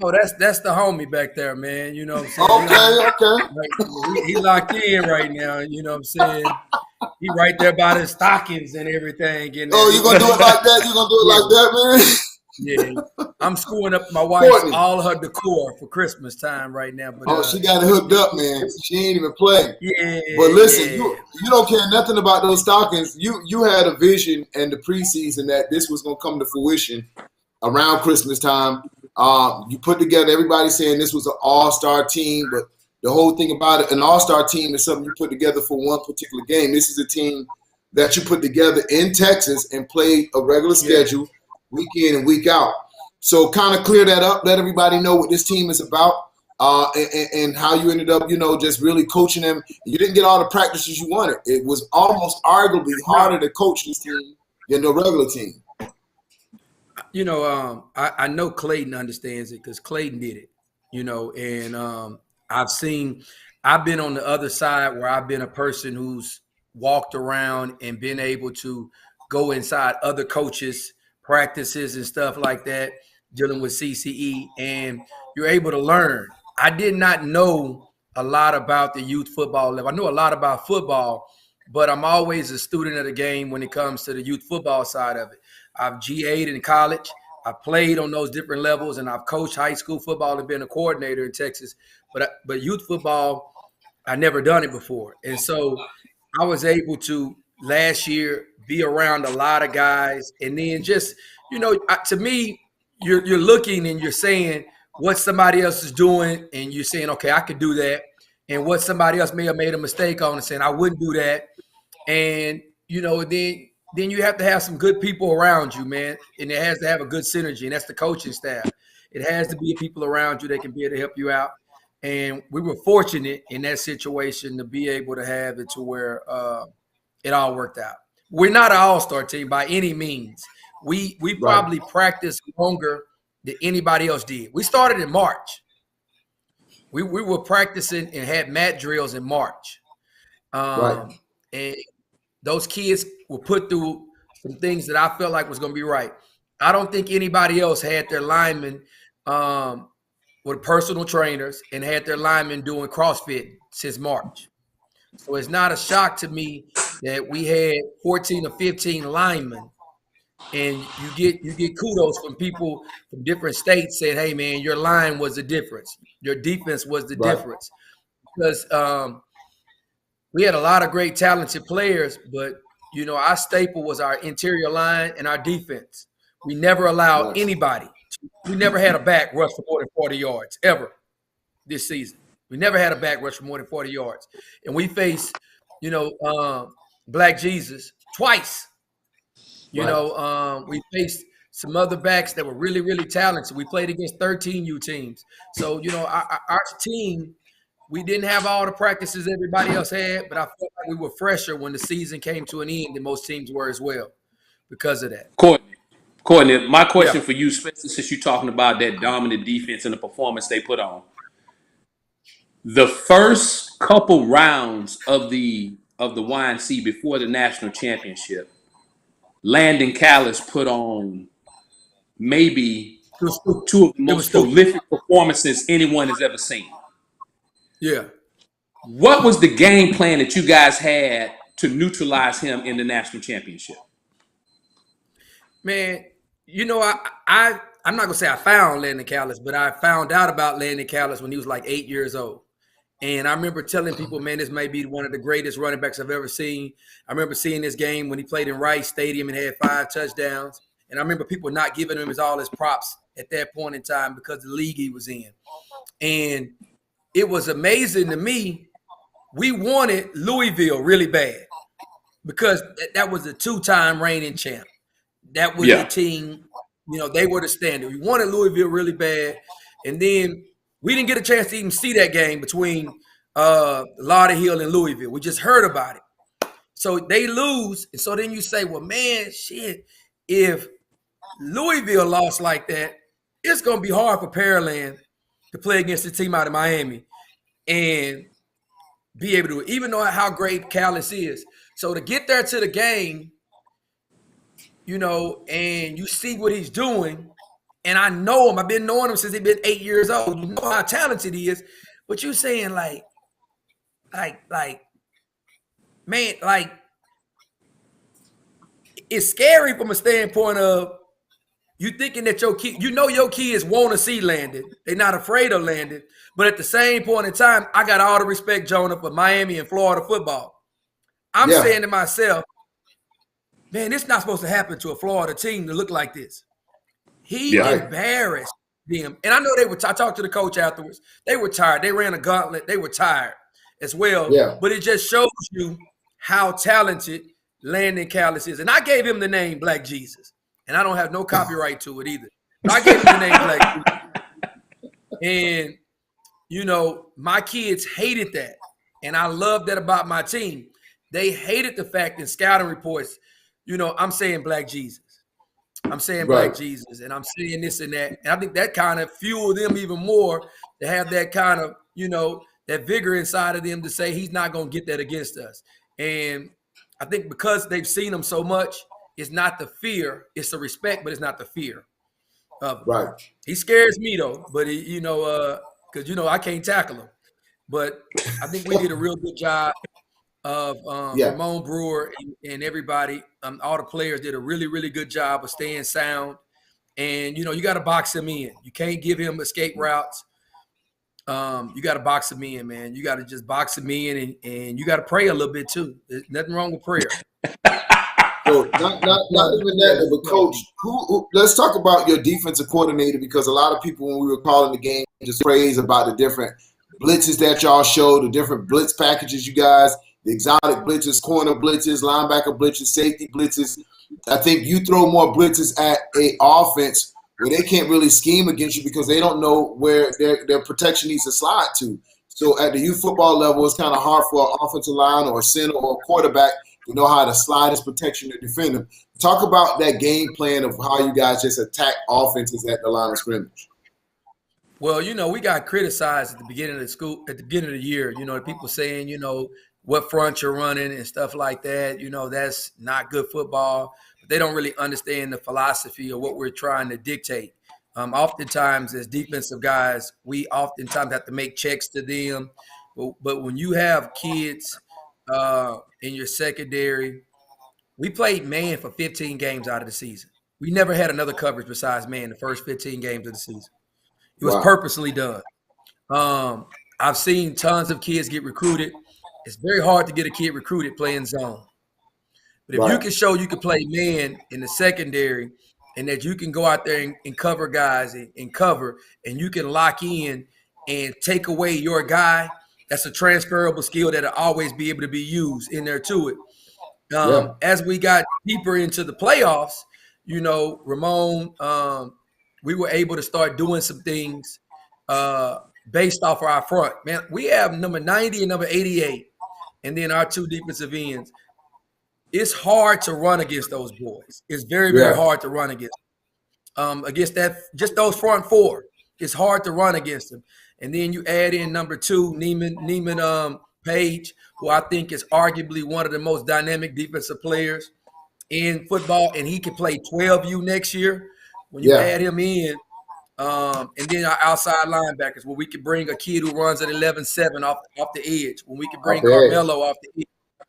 Oh, that's the homie back there, man. You know what I'm saying? Okay. He locked in right now. You know what I'm saying? He right there by the stockings and everything. And Oh, you gonna do it like that? You gonna do it like that, man? Yeah, I'm screwing up my wife's Courtney. all her decor for Christmas time right now. But Oh, she got it hooked up, man. She ain't even playing. yeah. But listen, yeah. you don't care nothing about those stockings. You had a vision in the preseason that this was gonna come to fruition around Christmas time. You put together everybody saying this was an all-star team, but the whole thing about it, an all-star team is something you put together for one particular game. This is a team that you put together in Texas and played a regular schedule week in and week out. So kind of clear that up, let everybody know what this team is about, and how you ended up, just really coaching them. You didn't get all the practices you wanted. It was almost arguably harder to coach this team than the regular team. I know Clayton understands it because Clayton did it, and I've been on the other side where I've been a person who's walked around and been able to go inside other coaches' practices and stuff like that, dealing with CCE, and you're able to learn. I did not know a lot about the youth football level. I know a lot about football, but I'm always a student of the game when it comes to the youth football side of it. I've GA'd in college. I've played on those different levels, and I've coached high school football and been a coordinator in Texas. But youth football, I never done it before, and so I was able to last year be around a lot of guys, and then just to me, you're looking and you're saying what somebody else is doing, and you're saying, okay, I could do that, and what somebody else may have made a mistake on, and saying I wouldn't do that, and then you have to have some good people around you, man, and it has to have a good synergy, and that's the coaching staff. It has to be people around you that can be able to help you out. And we were fortunate in that situation to be able to have it to where it all worked out. We're not an all-star team by any means. We probably practiced longer than anybody else did. We started in March. We were practicing and had mat drills in March. And those kids were put through some things that I felt like was going to be right. I don't think anybody else had their linemen with personal trainers and had their linemen doing CrossFit since March. So it's not a shock to me that we had 14 or 15 linemen, and you get kudos from people from different states saying, "Hey, man, your line was the difference. Your defense was the difference." Because we had a lot of great talented players, but our staple was our interior line and our defense. We never allowed anybody. We never had a back rush for more than 40 yards ever this season. We never had a back rush for more than 40 yards. And we faced, Black Jesus twice. We faced some other backs that were really, really talented. We played against 13U teams. So, our team, we didn't have all the practices everybody else had, but I felt like we were fresher when the season came to an end than most teams were as well because of that. Courtney, my question for you, especially since you're talking about that dominant defense and the performance they put on. The first couple rounds of the YNC before the national championship, Landon Callis put on maybe two of the most prolific performances anyone has ever seen. Yeah. What was the game plan that you guys had to neutralize him in the national championship? Man, I'm not gonna say I found Landon Callis, but I found out about Landon Callis when he was like 8 years old. And I remember telling people, man, this may be one of the greatest running backs I've ever seen. I remember seeing this game when he played in Rice Stadium and had 5 touchdowns. And I remember people not giving him all his props at that point in time because of the league he was in. And it was amazing to me. We wanted Louisville really bad because that was a 2-time reigning champ. That was the team, they were the standard. We wanted Louisville really bad. And then we didn't get a chance to even see that game between Lauderhill and Louisville. We just heard about it. So they lose. And so then you say, well, man, shit, if Louisville lost like that, it's going to be hard for Pearland to play against the team out of Miami and be able to, even know how great Callis is. So to get there to the game, and you see what he's doing, and I know him. I've been knowing him since he's been 8 years old. You know how talented he is. But you're saying man, it's scary from a standpoint of you thinking that your kid, your kids want to see Landon. They're not afraid of Landon. But at the same point in time, I got all the respect, Jonah, for Miami and Florida football. I'm saying to myself, man, it's not supposed to happen to a Florida team to look like this. He embarrassed them. And I know I talked to the coach afterwards. They were tired. They ran a gauntlet. They were tired as well. Yeah. But it just shows you how talented Landon Callis is. And I gave him the name Black Jesus. And I don't have no copyright to it either. But I gave him the name Black Jesus. And, my kids hated that. And I love that about my team. They hated the fact in scouting reports, I'm saying Black Jesus. I'm saying Black Jesus, and I'm saying this and that. And I think that kind of fueled them even more to have that kind of, that vigor inside of them to say he's not going to get that against us. And I think because they've seen him so much, it's not the fear, it's the respect, but it's not the fear of him. Right. He scares me though, but because I can't tackle him. But I think we did a real good job of Ramon Brewer and everybody, all the players did a really, really good job of staying sound. And, you got to box him in. You can't give him escape routes. You got to box him in, man. You got to just box him in, and you got to pray a little bit too. There's nothing wrong with prayer. So not even that, but coach, let's talk about your defensive coordinator, because a lot of people, when we were calling the game, just praise about the different blitzes that y'all show, the different blitz packages you guys, the exotic blitzes, corner blitzes, linebacker blitzes, safety blitzes. I think you throw more blitzes at a offense where they can't really scheme against you because they don't know where their protection needs to slide to. So at the youth football level, it's kind of hard for an offensive line or a center or a quarterback to know how to slide his protection to defend them. Talk about that game plan of how you guys just attack offenses at the line of scrimmage. Well, we got criticized at the beginning of the year, people saying, what front you're running and stuff like that. That's not good football. But they don't really understand the philosophy of what we're trying to dictate. Oftentimes, as defensive guys, we oftentimes have to make checks to them. But when you have kids in your secondary, we played man for 15 games out of the season. We never had another coverage besides man the first 15 games of the season. It was purposely done. I've seen tons of kids get recruited. It's very hard to get a kid recruited playing zone. But if you can show you can play man in the secondary and that you can go out there and cover guys and cover, and you can lock in and take away your guy, that's a transferable skill that'll always be able to be used in there to it. As we got deeper into the playoffs, Ramon, we were able to start doing some things based off of our front. Man, we have number 90 and number 88. And then our two defensive ends. It's hard to run against those boys. It's very, very hard to run against that. Just those front four. It's hard to run against them. And then you add in number 2, Neiman Page, who I think is arguably one of the most dynamic defensive players in football, and he can play 12U next year. When you add him in, and then our outside linebackers, where we could bring a kid who runs at 11-7 off the edge, when we could bring Carmelo off the edge,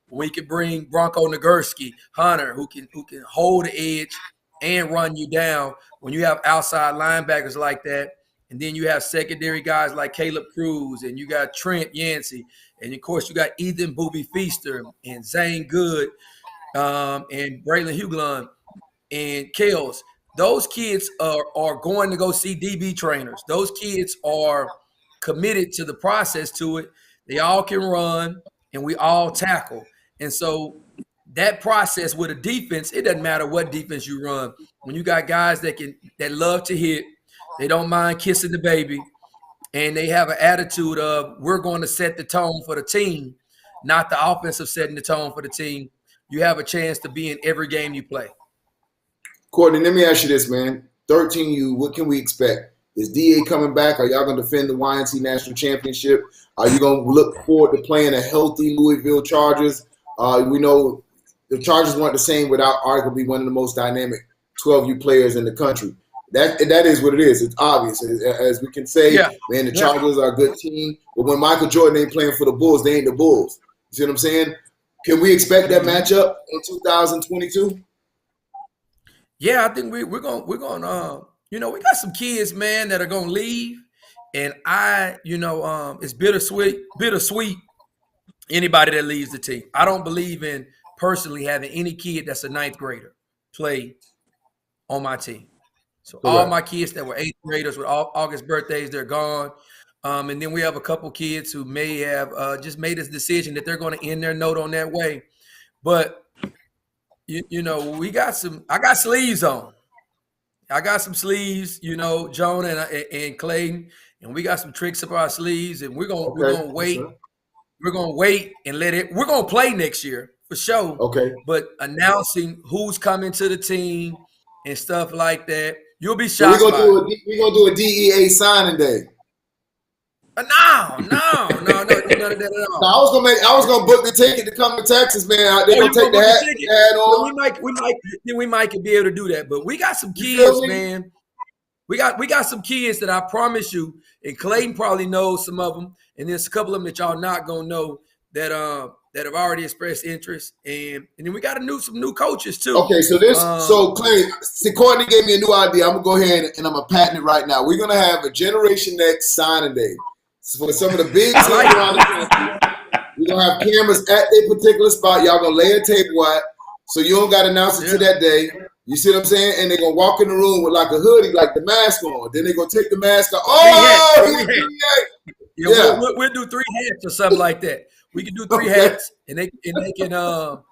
when we could bring Bronco Nagurski, Hunter, who can hold the edge and run you down. When you have outside linebackers like that, And then you have secondary guys like Caleb Cruz, and you got Trent Yancey, and of course you got Ethan Booby Feaster and Zane Good, and Braylon Huglund and Kels. Those kids are going to go see DB trainers. Those kids are committed to the process to it. They all can run, and we all tackle. And so that process with a defense, it doesn't matter what defense you run. When you got guys that love to hit, they don't mind kissing the baby, and they have an attitude of we're going to set the tone for the team, not the offensive setting the tone for the team. You have a chance to be in every game you play. Courtney, let me ask you this, man. 13U, what can we expect? Is DA coming back? Are y'all going to defend the YNC National Championship? Are you going to look forward to playing a healthy Louisville Chargers? We know the Chargers weren't the same without arguably one of the most dynamic 12U players in the country. That is what it is. It's obvious. As we can say, man, the Chargers are a good team. But when Michael Jordan ain't playing for the Bulls, they ain't the Bulls. You see what I'm saying? Can we expect that matchup in 2022? Yeah, I think we're going we got some kids, man, that are going to leave, and it's bittersweet anybody that leaves the team. I don't believe in personally having any kid that's a ninth grader play on my team. So all my kids that were eighth graders with August birthdays, they're gone. And then we have a couple kids who may have just made this decision that they're going to end their note on that way. But I got sleeves on. I got some sleeves, Joan and Clayton, and we got some tricks up our sleeves, and we're gonna wait. We're gonna wait and we're gonna play next year for sure. Okay. But announcing who's coming to the team and stuff like that, you'll be shocked. So we're gonna do a DEA signing day. No, none of that at all. I was gonna book the ticket to come to Texas, man. They're gonna take the hat on. We might be able to do that, but we got some kids, man. We got some kids that I promise you, and Clayton probably knows some of them, and there's a couple of them that y'all not gonna know that have already expressed interest, and then we got some new coaches too. Okay, so Clay, Courtney gave me a new idea. I'm gonna go ahead and I'm gonna patent it right now. We're gonna have a Generation X signing day. So for some of the big teams around the country, we're going to have cameras at a particular spot. Y'all going to lay a table out so you don't got to announce it to that day. You see what I'm saying? And they're going to walk in the room with like a hoodie, like the mask on. Then they're going to take the mask off. We'll do 3 hats or something like that. We can do 3 hats, and they can show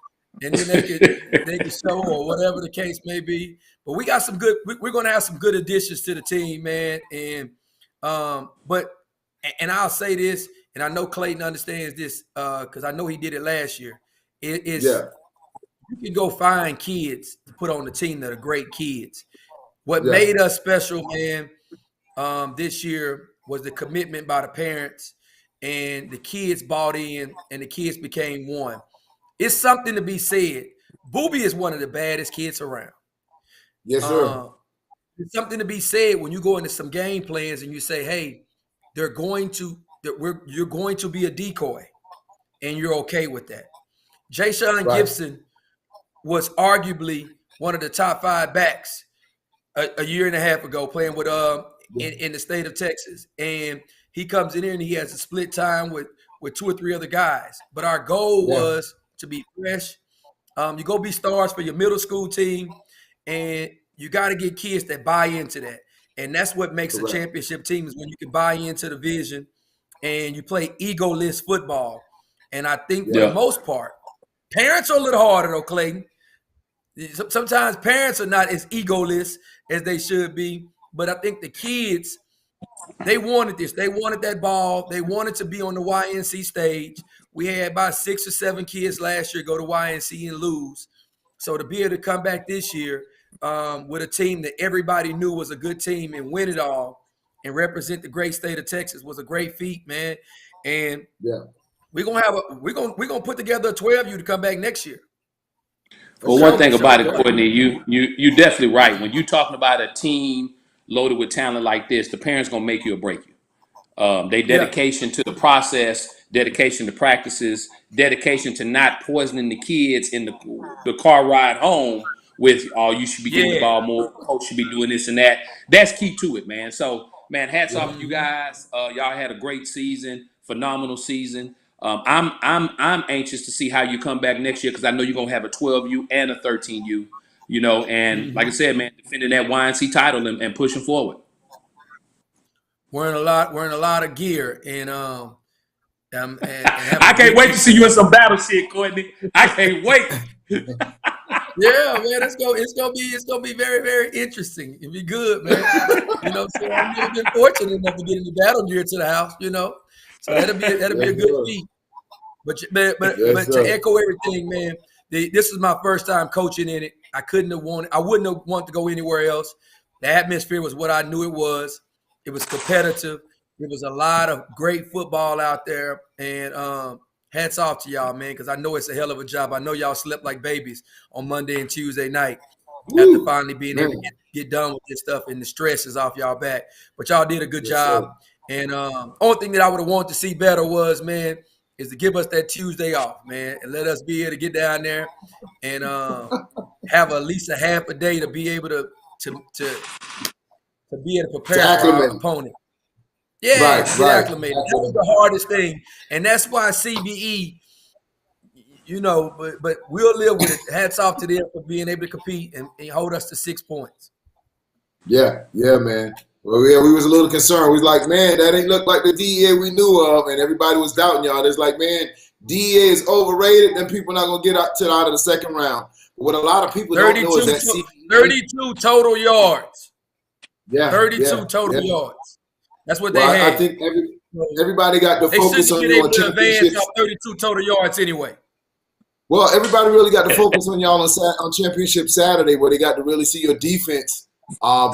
or whatever the case may be. But we got some good. We're going to have some good additions to the team, man. And I'll say this, and I know Clayton understands this because I know he did it last year. You can go find kids to put on the team that are great kids. What made us special, man, this year was the commitment by the parents, and the kids bought in, and the kids became one. It's something to be said. Booby is one of the baddest kids around. Yes, sir. It's something to be said when you go into some game plans and you say, hey, you're going to be a decoy, and you're okay with that. Ja'Shawn Gibson was arguably one of the top 5 backs a year and a half ago playing with in the state of Texas, and he comes in here and he has a split time with 2 or 3 other guys. But our goal was to be fresh. You go be stars for your middle school team, and you got to get kids that buy into that. And that's what makes a championship team is when you can buy into the vision and you play egoless football. And I think for the most part, parents are a little harder though, Clayton. Sometimes parents are not as egoless as they should be. But I think the kids, they wanted this. They wanted that ball. They wanted to be on the YNC stage. We had about 6 or 7 kids last year go to YNC and lose. So to be able to come back this year, with a team that everybody knew was a good team and win it all and represent the great state of Texas was a great feat, man. And we're gonna put together a 12U to come back next year. Well, one thing about it, Courtney, you definitely right. When you're talking about a team loaded with talent like this, the parents gonna make you or break you. They dedication to the process, dedication to practices, dedication to not poisoning the kids in the car ride home with, you should be getting the ball more, coach should be doing this and that. That's key to it, man. So Man, hats off to you guys. Y'all had a great season, phenomenal season. I'm anxious to see how you come back next year because I know you're gonna have a 12U and a 13U. You know, and like I said, man, defending that YNC title and pushing forward. Wearing a lot of gear and I can't wait to see you in some battle shit, Courtney. I can't wait. Yeah, man, it's gonna be very, very interesting. It'll be good, man. You know, so I've been fortunate enough to get in the battle gear to the house, you know. So that'll be a good feat. But to echo everything, man, this is my first time coaching in it. I wouldn't have wanted to go anywhere else. The atmosphere was what I knew it was. It was competitive. There was a lot of great football out there, and hats off to y'all, man, because I know it's a hell of a job. I know y'all slept like babies on Monday and Tuesday night after finally being able to get done with this stuff, and the stress is off y'all back. But y'all did a good job. And only thing that I would have wanted to see better was, man, is to give us that Tuesday off, man, and let us be able to get down there and have at least a half a day to be able to be able to prepare for our opponent. Yeah, get acclimated. That was the hardest thing, and that's why CBE, you know, but we'll live with it. Hats off to them for being able to compete and hold us to 6 points. Yeah, man. Well, yeah, we was a little concerned. We was like, man, that ain't look like the DEA we knew of, and everybody was doubting y'all. It's like, man, DEA is overrated. Then people not gonna get out of the second round. But what a lot of people don't know is that 32 total yards. Yeah, 32 total yards. That's what they had. I think everybody got the focus on your championship. 32 total yards anyway. Well, everybody really got to focus on y'all on championship Saturday, where they got to really see your defense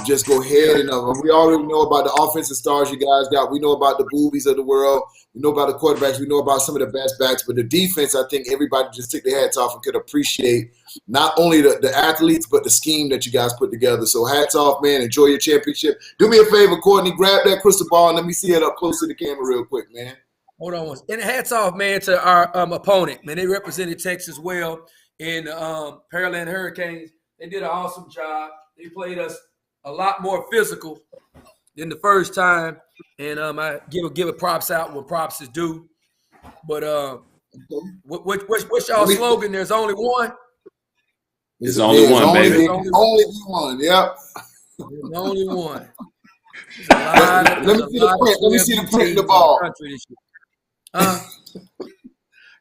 just go ahead. And we already know about the offensive stars you guys got. We know about the boobies of the world. We know about the quarterbacks. We know about some of the best backs. But the defense, I think everybody just took their hats off and could appreciate not only the athletes, but the scheme that you guys put together. So hats off, man. Enjoy your championship. Do me a favor, Courtney. Grab that crystal ball and let me see it up close to the camera real quick, man. Hold on. And hats off, man, to our opponent. Man, they represented Texas well in Pearland Hurricanes. They did an awesome job. They played us a lot more physical than the first time. And I give a props out when props is due. But what's y'all slogan? There's only one. There's only one, baby. Only one. Yep. There's only one. Let me see the print in the ball.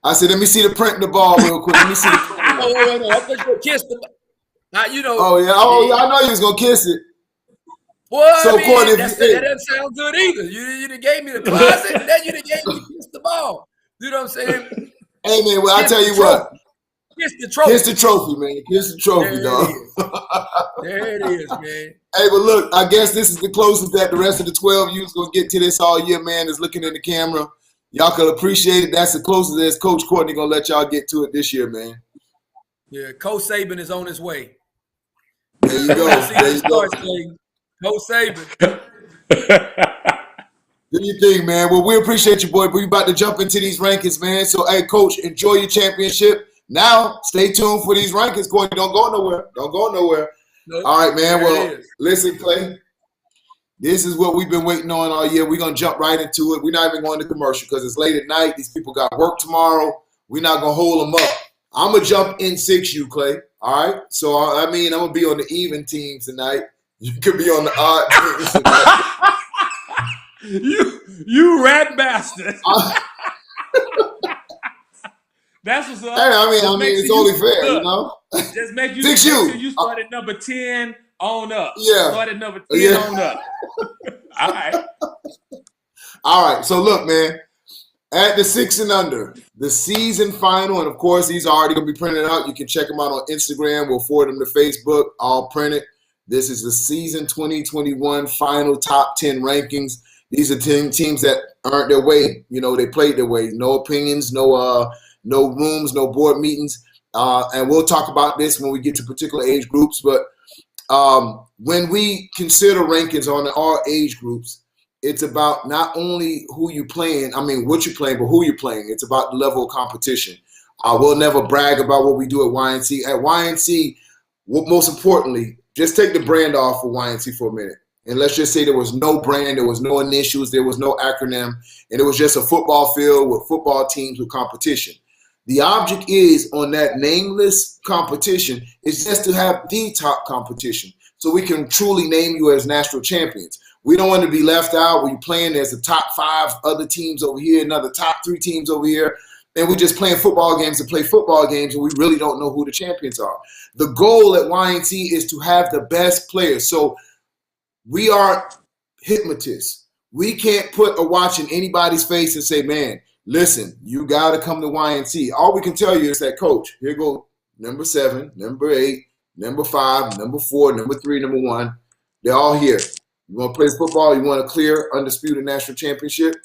I said, let me see the print in the ball real quick. Let me see the print. Oh, I think you'll kiss the. Now, you know. Oh yeah. Oh, I know you was gonna kiss it. Well, so, I mean, Courtney, that doesn't sound good either. You done gave me the closet, and then you done gave me kiss the ball. You know what I'm saying? Hey man, well I tell you what. Kiss the trophy. Kiss the trophy, man. Kiss the trophy, dog. There it is, man. Hey, but look, I guess this is the closest that the rest of the 12 U's gonna get to this all year, man. Is looking in the camera. Y'all can appreciate it. That's the closest as Coach Courtney gonna let y'all get to it this year, man. Yeah, Coach Saban is on his way. There you go. There you go. Coach Saban. Do you think, man? Well, we appreciate you, boy. But we about to jump into these rankings, man. So, hey, Coach, enjoy your championship. Now, stay tuned for these rankings, Courtney. Don't go nowhere. Don't go nowhere. Nope. All right, man. Well, listen, Clay. This is what we've been waiting on all year. We're going to jump right into it. We're not even going to commercial because it's late at night. These people got work tomorrow. We're not going to hold them up. I'm going to jump in 6U, Clay. All right? So, I mean, I'm going to be on the even team tonight. You could be on the odd team tonight. You rat bastard. That's what's up. Hey, I mean, it's only fair, you know? Just make you 6U. You start at number 10 on up. Yeah. Start at number 10 on up. All right. All right. So look, man, at the 6 and under, the season final, and of course, these are already going to be printed out. You can check them out on Instagram. We'll forward them to Facebook. All printed. This is the season 2021 final top 10 rankings. These are 10 teams that earned their way. You know, they played their way. No opinions, no rooms, no board meetings. And we'll talk about this when we get to particular age groups. But when we consider rankings on all age groups, it's about not only who you playing, what you're playing, but who you're playing. It's about the level of competition. We'll never brag about what we do at YNC. At YNC, most importantly, just take the brand off for YNC for a minute and let's just say there was no brand, there was no initials, there was no acronym, and it was just a football field with football teams with competition. The object is on that nameless competition is just to have the top competition so we can truly name you as national champions. We don't want to be left out when you're playing. There's the top 5 other teams over here, another top 3 teams over here, and we're just playing football games to play football games, and we really don't know who the champions are. The goal at YNC is to have the best players. So we are hypnotists. We can't put a watch in anybody's face and say, man, listen, you got to come to YNC. All we can tell you is that, coach, here go number 7, number 8, number 5, number 4, number 3, number 1. They're all here. You want to play football, you want a clear, undisputed national championship,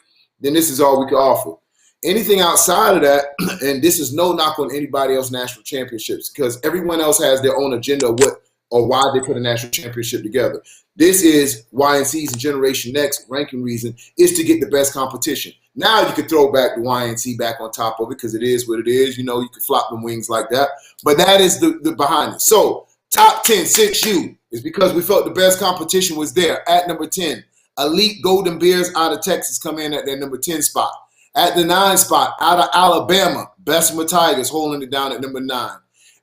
then this is all we can offer. Anything outside of that, and this is no knock on anybody else's national championships, because everyone else has their own agenda of what or why they put a national championship together. This is YNC's Generation Next ranking reason is to get the best competition. Now you can throw back the YNC back on top of it because it is what it is. You know, you can flop them wings like that. But that is the behind it. So top 10, 6U is because we felt the best competition was there. At number 10, Elite Golden Bears out of Texas come in at their number 10 spot. At the 9 spot, out of Alabama, Bessemer Tigers holding it down at number 9.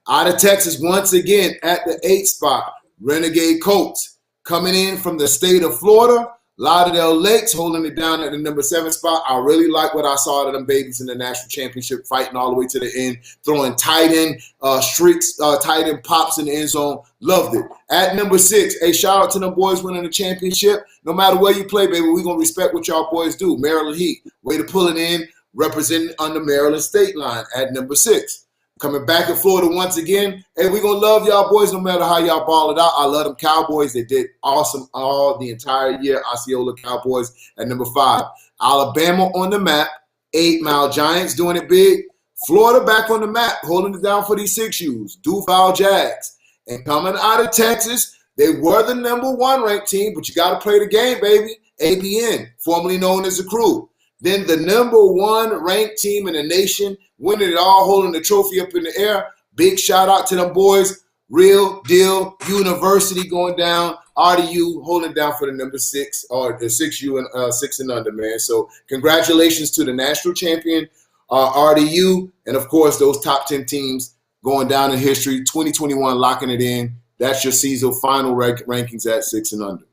Out of Texas, once again, at the 8 spot, Renegade Colts. Coming in from the state of Florida, Lauderdale Lakes holding it down at the number 7 spot. I really like what I saw of them babies in the national championship, fighting all the way to the end, throwing tight end streaks, tight end pops in the end zone. Loved it. At number 6, a shout out to them boys winning the championship. No matter where you play, baby, we're going to respect what y'all boys do. Maryland Heat, way to pull it in, representing on the Maryland state line at number 6. Coming back to Florida once again. Hey, we're going to love y'all boys no matter how y'all ball it out. I love them Cowboys. They did awesome all the entire year. Osceola Cowboys at number 5. Alabama on the map. 8 Mile Giants doing it big. Florida back on the map, holding it down for these 6Us. Duval Jags. And coming out of Texas, they were the number 1 ranked team, but you got to play the game, baby. ABN, formerly known as the Crew. Then the number 1 ranked team in the nation, winning it all, holding the trophy up in the air. Big shout out to them boys. Real Deal University going down. RDU holding down for the number 6 or the 6U and 6 and under, man. So congratulations to the national champion, RDU, and of course those top 10 teams going down in history. 2021 locking it in. That's your season final rankings at 6 and under.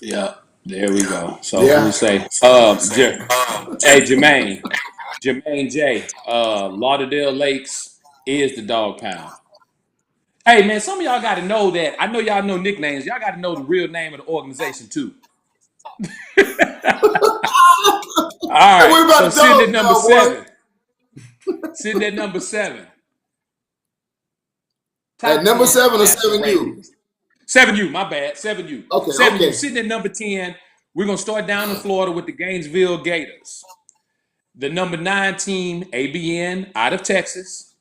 Yeah. There we go. So let me say, hey, Jermaine J, Lauderdale Lakes is the dog pound. Hey, man, some of y'all got to know that. I know y'all know nicknames. Y'all got to know the real name of the organization, too. All right, so sitting at number 7. Sitting at number 7. At number 7 or 7U? 7U, my bad. 7U. Okay, 7U. okay. Sitting at number 10. We're going to start down in Florida with the Gainesville Gators. The number 9 team, ABN, out of Texas.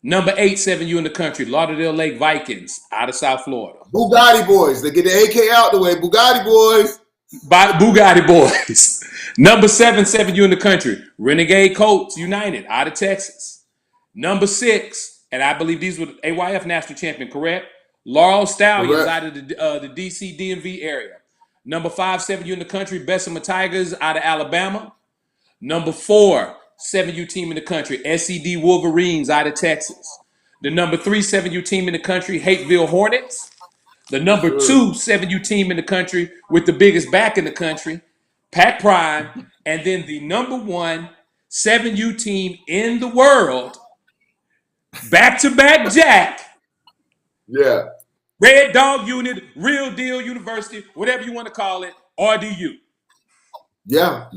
Number 8, 7U in the country, Lauderdale Lake Vikings, out of South Florida. Bugatti boys. They get the AK out the way. Bugatti boys. Bugatti boys. Number 7, 7U in the country, Renegade Colts United, out of Texas. Number 6, and I believe these were the AYF national champion, correct? Laurel Stallions, out of the DC DMV area. Number 5, 7U in the country, Bessemer Tigers out of Alabama. Number 4, 7U team in the country, SED Wolverines out of Texas. The number 3, 7U team in the country, Hateville Hornets. The number 2, 7U team in the country with the biggest back in the country, Pat Prime. And then the number 1, 7U team in the world, back-to-back Jack. Yeah. Red Dog Unit, Real Deal University, whatever you want to call it, RDU. Yeah.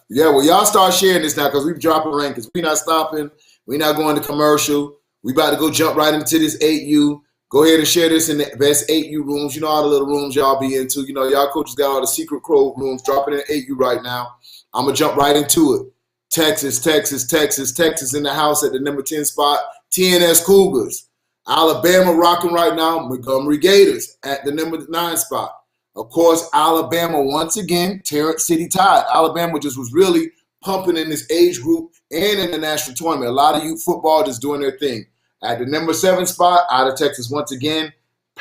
Well, y'all start sharing this now because we're dropping rankings. We're not stopping. We're not going to commercial. We about to go jump right into this 8U. Go ahead and share this in the best 8U rooms. You know all the little rooms y'all be into. You know, y'all coaches got all the secret code rooms. Dropping in 8U right now. I'm going to jump right into it. Texas in the house at the number 10 spot. TNS Cougars. Alabama rocking right now, Montgomery Gators at the number 9 spot. Of course, Alabama once again, Terrence City Tide. Alabama just was really pumping in this age group and in the national tournament. A lot of youth football just doing their thing. At the number 7 spot, out of Texas once again,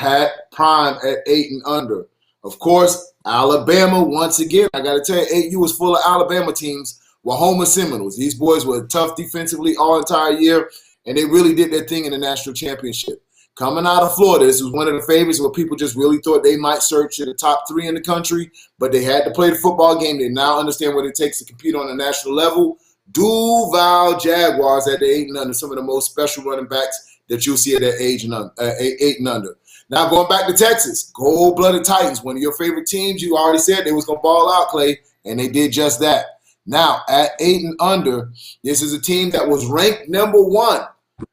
Pat Prime at 8 and under. Of course, Alabama, once again, I got to tell you, 8U was full of Alabama teams. Wahoma Seminoles. These boys were tough defensively all entire year, and they really did their thing in the national championship. Coming out of Florida, this was one of the favorites where people just really thought they might search to the top 3 in the country, but they had to play the football game. They now understand what it takes to compete on a national level. Duval Jaguars at the 8 and under, some of the most special running backs that you'll see at that age and 8 and under. Now going back to Texas, gold-blooded Titans, one of your favorite teams. You already said they was going to ball out, Clay, and they did just that. Now, at 8 and under, this is a team that was ranked number 1.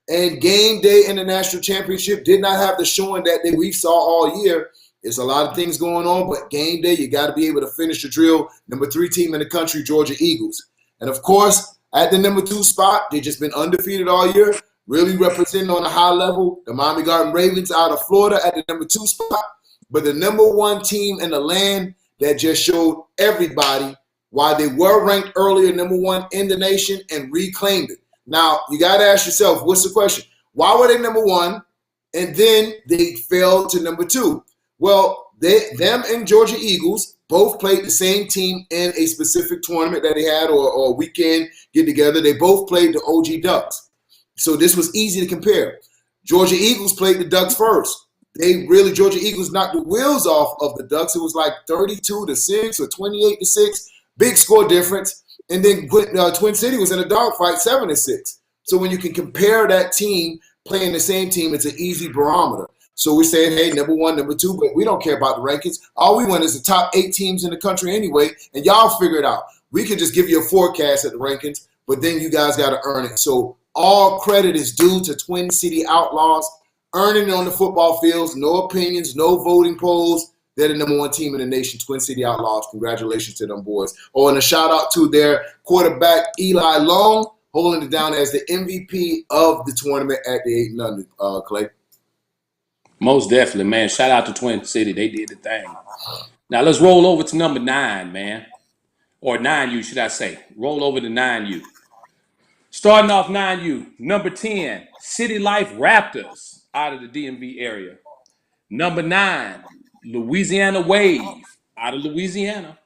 And game day in the national championship did not have the showing that we saw all year. There's a lot of things going on, but game day, you got to be able to finish the drill. Number 3 team in the country, Georgia Eagles. And, of course, at the number 2 spot, they've just been undefeated all year, really representing on a high level the Miami Garden Ravens out of Florida at the number 2 spot. But the number 1 team in the land that just showed everybody why they were ranked earlier number 1 in the nation and reclaimed it. Now, you got to ask yourself, what's the question? Why were they number 1 and then they fell to number 2? Well, them and Georgia Eagles both played the same team in a specific tournament that they had or a weekend get-together. They both played the OG Ducks. So this was easy to compare. Georgia Eagles played the Ducks first. Georgia Eagles knocked the wheels off of the Ducks. It was like 32-6 or 28-6. Big score difference. And then Twin City was in a dogfight, 7-6. So when you can compare that team playing the same team, it's an easy barometer. So we're saying, hey, number 1, number 2, but we don't care about the rankings. All we want is the top 8 teams in the country anyway, and y'all figure it out. We could just give you a forecast at the rankings, but then you guys got to earn it. So all credit is due to Twin City Outlaws, earning it on the football fields, no opinions, no voting polls. They're the number 1 team in the nation, Twin City Outlaws. Congratulations to them boys. Oh, and a shout-out to their quarterback, Eli Long, holding it down as the MVP of the tournament at the 8 and under, Clay. Most definitely, man. Shout out to Twin City. They did the thing. Now, let's roll over to number 9, man. Or 9U, should I say. Roll over to 9U. Starting off 9U, number 10, City Life Raptors out of the DMV area. Number 9, Louisiana Wave out of Louisiana.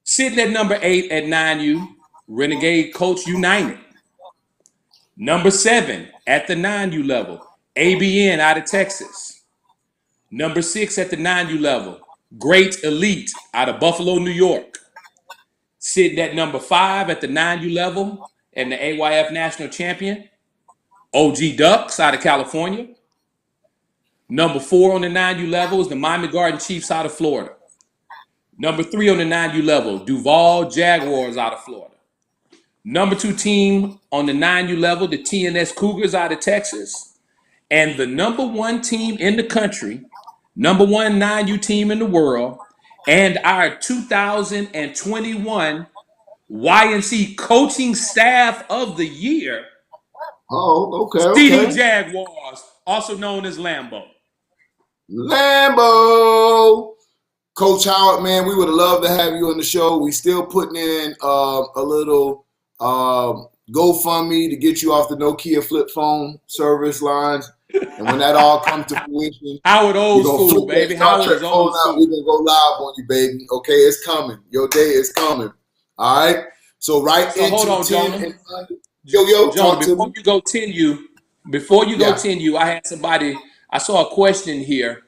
Sitting at number 8 at 9U, Renegade Coach United. Number 7 at the 9U level, ABN out of Texas. Number 6 at the 9U level, Great Elite out of Buffalo, New York. Sitting at number 5 at the 9U level and the AYF National Champion, OG Ducks out of California. Number 4 on the 9U level is the Miami Garden Chiefs out of Florida. Number 3 on the 9U level, Duval Jaguars out of Florida. Number 2 team on the 9U level, the TNS Cougars out of Texas. And the number 1 team in the country, number 1 9U team in the world, and our 2021 YNC Coaching Staff of the Year, Steely Jaguars, also known as Lambo. Coach Howard, man, we would have loved to have you on the show. We still putting in a little GoFundMe to get you off the Nokia flip phone service lines. And when that all comes to fruition, Howard old school, baby. Howard is old school. We're going to go live on you, baby. Okay, it's coming. Your day is coming. All right? So hold on, 10 Jonah, before you go 10U, I had somebody, I saw a question here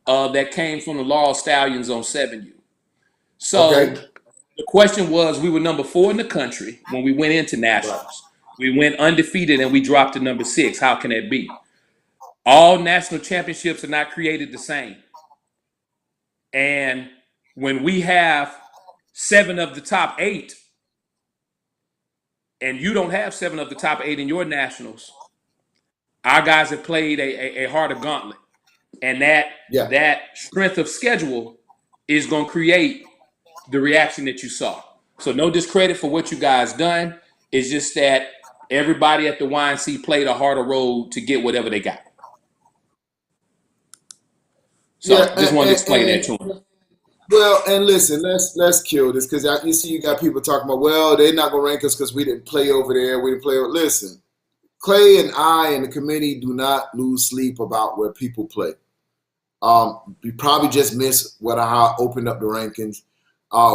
that came from the Laurel Stallions on 7U. So the question was, we were number 4 in the country when we went into nationals. We went undefeated and we dropped to number 6. How can that be? All national championships are not created the same. And when we have 7 of the top 8, and you don't have 7 of the top 8 in your nationals, our guys have played a harder gauntlet. And that strength of schedule is going to create the reaction that you saw. So no discredit for what you guys done. It's just that everybody at the YNC played a harder road to get whatever they got. So just wanted to explain that to him. Well, and listen, let's kill this because you see you got people talking about, well, they're not going to rank us because we didn't play over there. We didn't play over. Listen, Clay and I and the committee do not lose sleep about where people play. We probably just missed how I opened up the rankings.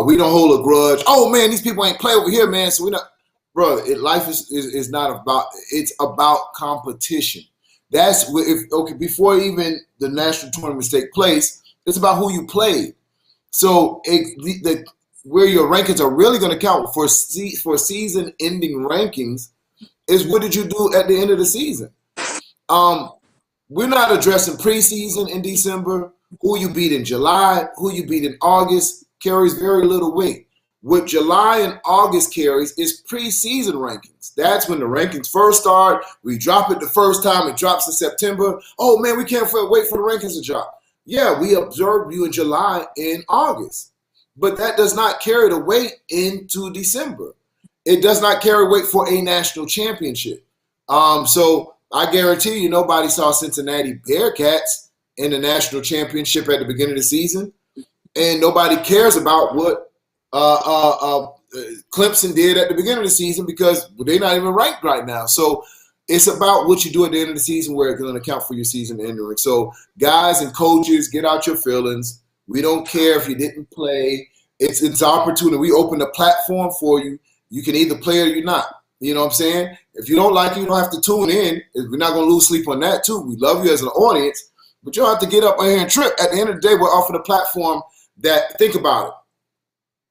We don't hold a grudge. Oh man, these people ain't play over here, man. So we're not, brother. Life is not about. It's about competition. That's before even the national tournaments take place. It's about who you played. So where your rankings are really going to count for season-ending rankings is what did you do at the end of the season. We're not addressing preseason in December. Who you beat in July, who you beat in August carries very little weight. What July and August carries is preseason rankings. That's when the rankings first start. We drop it the first time. It drops in September. Oh, man, we can't wait for the rankings to drop. Yeah, we observed you in July and August. But that does not carry the weight into December. It does not carry weight for a national championship. So I guarantee you nobody saw Cincinnati Bearcats in the national championship at the beginning of the season. And nobody cares about what Clemson did at the beginning of the season because they're not even ranked right now. So it's about what you do at the end of the season where it's going to count for your season ending. So guys and coaches, get out your feelings. We don't care if you didn't play. It's opportunity. We open a platform for you. You can either play or you're not. You know what I'm saying? If you don't like it, you don't have to tune in. We're not going to lose sleep on that too. We love you as an audience, but you don't have to get up here and trip. At the end of the day, we're offering a platform that, think about it.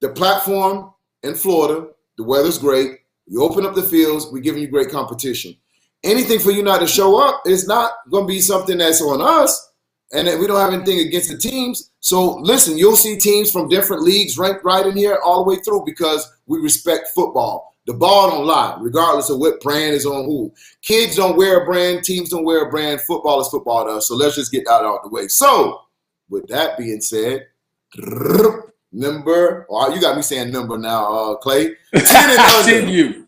The platform in Florida, the weather's great. You open up the fields, we're giving you great competition. Anything for you not to show up is not going to be something that's on us, and that we don't have anything against the teams. So listen, you'll see teams from different leagues ranked right in here all the way through because we respect football. The ball don't lie, regardless of what brand is on who. Kids don't wear a brand, teams don't wear a brand. Football is football to us. So let's just get that out of the way. So with that being said, number, you got me saying number now, Clay. 10 and under. 10U.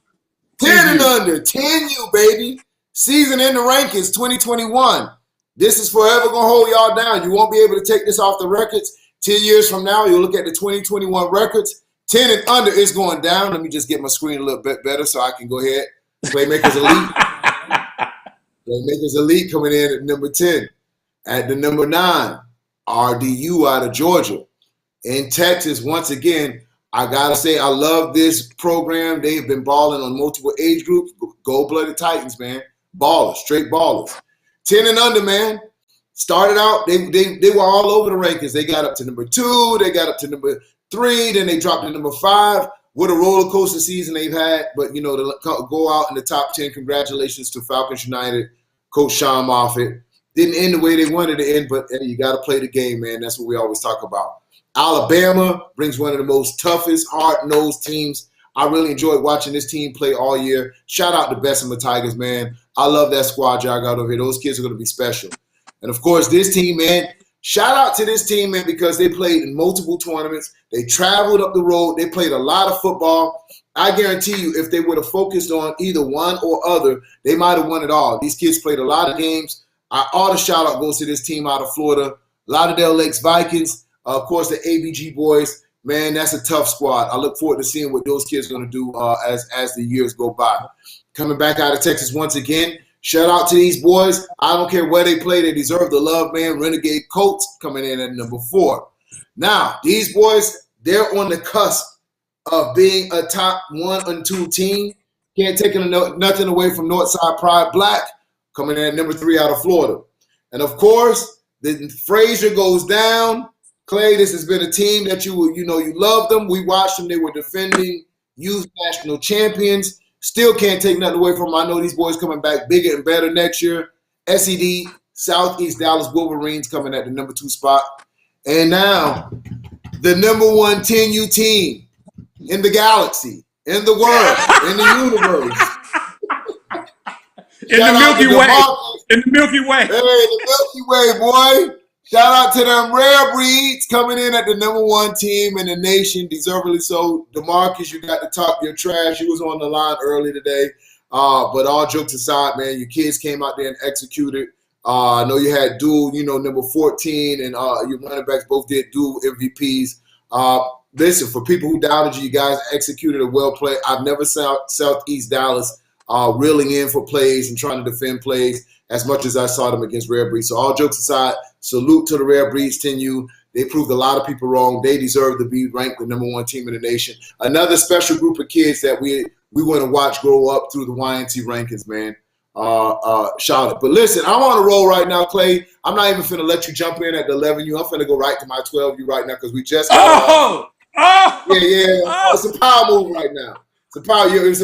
10 and under. 10U, baby. Season in the rankings 2021. This is forever going to hold y'all down. You won't be able to take this off the records. 10 years from now, you'll look at the 2021 records. 10 and under is going down. Let me just get my screen a little bit better so I can go ahead. Playmakers Elite. Playmakers Elite coming in at number 10. At the number 9, RDU out of Georgia. In Texas, once again, I got to say I love this program. They've been balling on multiple age groups. Gold-blooded Titans, man. Ballers, straight ballers. 10 and under, man. Started out, they were all over the rankings. They got up to number 2. They got up to number 3. Then they dropped to number 5. What a roller coaster season they've had. But, to go out in the top 10, congratulations to Falcons United, Coach Sean Moffitt. Didn't end the way they wanted to end, but hey, you got to play the game, man. That's what we always talk about. Alabama brings one of the most toughest, hard-nosed teams. I really enjoyed watching this team play all year. Shout out to Bessemer Tigers, man. I love that squad y'all got over here. Those kids are going to be special. And, of course, this team, man, shout out to this team, man, because they played in multiple tournaments. They traveled up the road. They played a lot of football. I guarantee you if they would have focused on either one or other, they might have won it all. These kids played a lot of games. All the shout-out goes to this team out of Florida. Lauderdale Lakes Vikings. Of course, the ABG boys, man, that's a tough squad. I look forward to seeing what those kids are going to do as the years go by. Coming back out of Texas once again, shout out to these boys. I don't care where they play. They deserve the love, man. Renegade Colts coming in at number 4. Now, these boys, they're on the cusp of being a top 1 and 2 team. Can't take nothing away from Northside Pride Black coming in at number 3 out of Florida. And, of course, the Frazier goes down. Clay, this has been a team that you love them. We watched them. They were defending youth national champions. Still can't take nothing away from them. I know these boys coming back bigger and better next year. SED, Southeast Dallas Wolverines coming at the number 2 spot. And now, the number 1 10U team in the galaxy, in the world, in the universe. In the Milky Way. In the Milky Way. Hey, the Milky Way, boy. Shout out to them rare breeds coming in at the number 1 team in the nation, deservedly so. DeMarcus, you got to talk your trash. You was on the line early today. But all jokes aside, man, your kids came out there and executed. I know you had dual, number 14, and your running backs both did dual MVPs. Listen, for people who doubted you guys executed a well play. I've never saw Southeast Dallas reeling in for plays and trying to defend plays. as much as I saw them against Rare Breeds. So all jokes aside, salute to the Rare Breeds 10U. They proved a lot of people wrong. They deserve to be ranked the number one team in the nation. Another special group of kids that we want to watch grow up through the YNT rankings, man. Shout out. But listen, I'm on a roll right now, Clay. I'm not even finna let you jump in at the 11U. I'm finna go right to my 12U right now because we just got yeah. It's a power move right now. It's a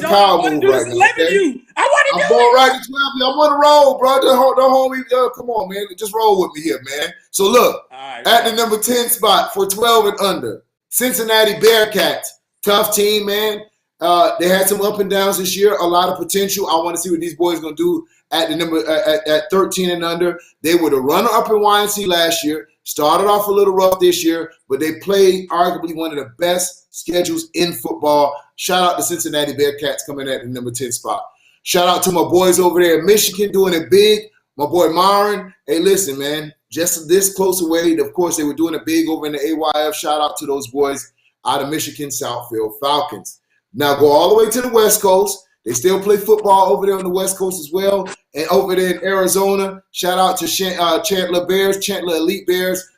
power move right now. Okay? I'm going right to 12U. I'm on a roll, bro. Don't hold me. Come on, man. Just roll with me here, man. So look, at the number 10 spot for 12 and under, Cincinnati Bearcats. Tough team, man. They had some up and downs this year. A lot of potential. I want to see what these boys are gonna do at the number at 13 and under. They were the runner-up in YNC last year. Started off a little rough this year, but they played arguably one of the best schedules in football. Shout out to Cincinnati Bearcats coming at the number 10 spot. Shout out to my boys over there in Michigan doing it big. My boy Myron. Hey, listen, man, just this close away. Of course, they were doing it big over in the AYF. Shout out to those boys out of Michigan, Southfield Falcons. Now go all the way to the West Coast. They still play football over there on the West Coast as well. And over there in Arizona, shout out to Chandler Elite Bears.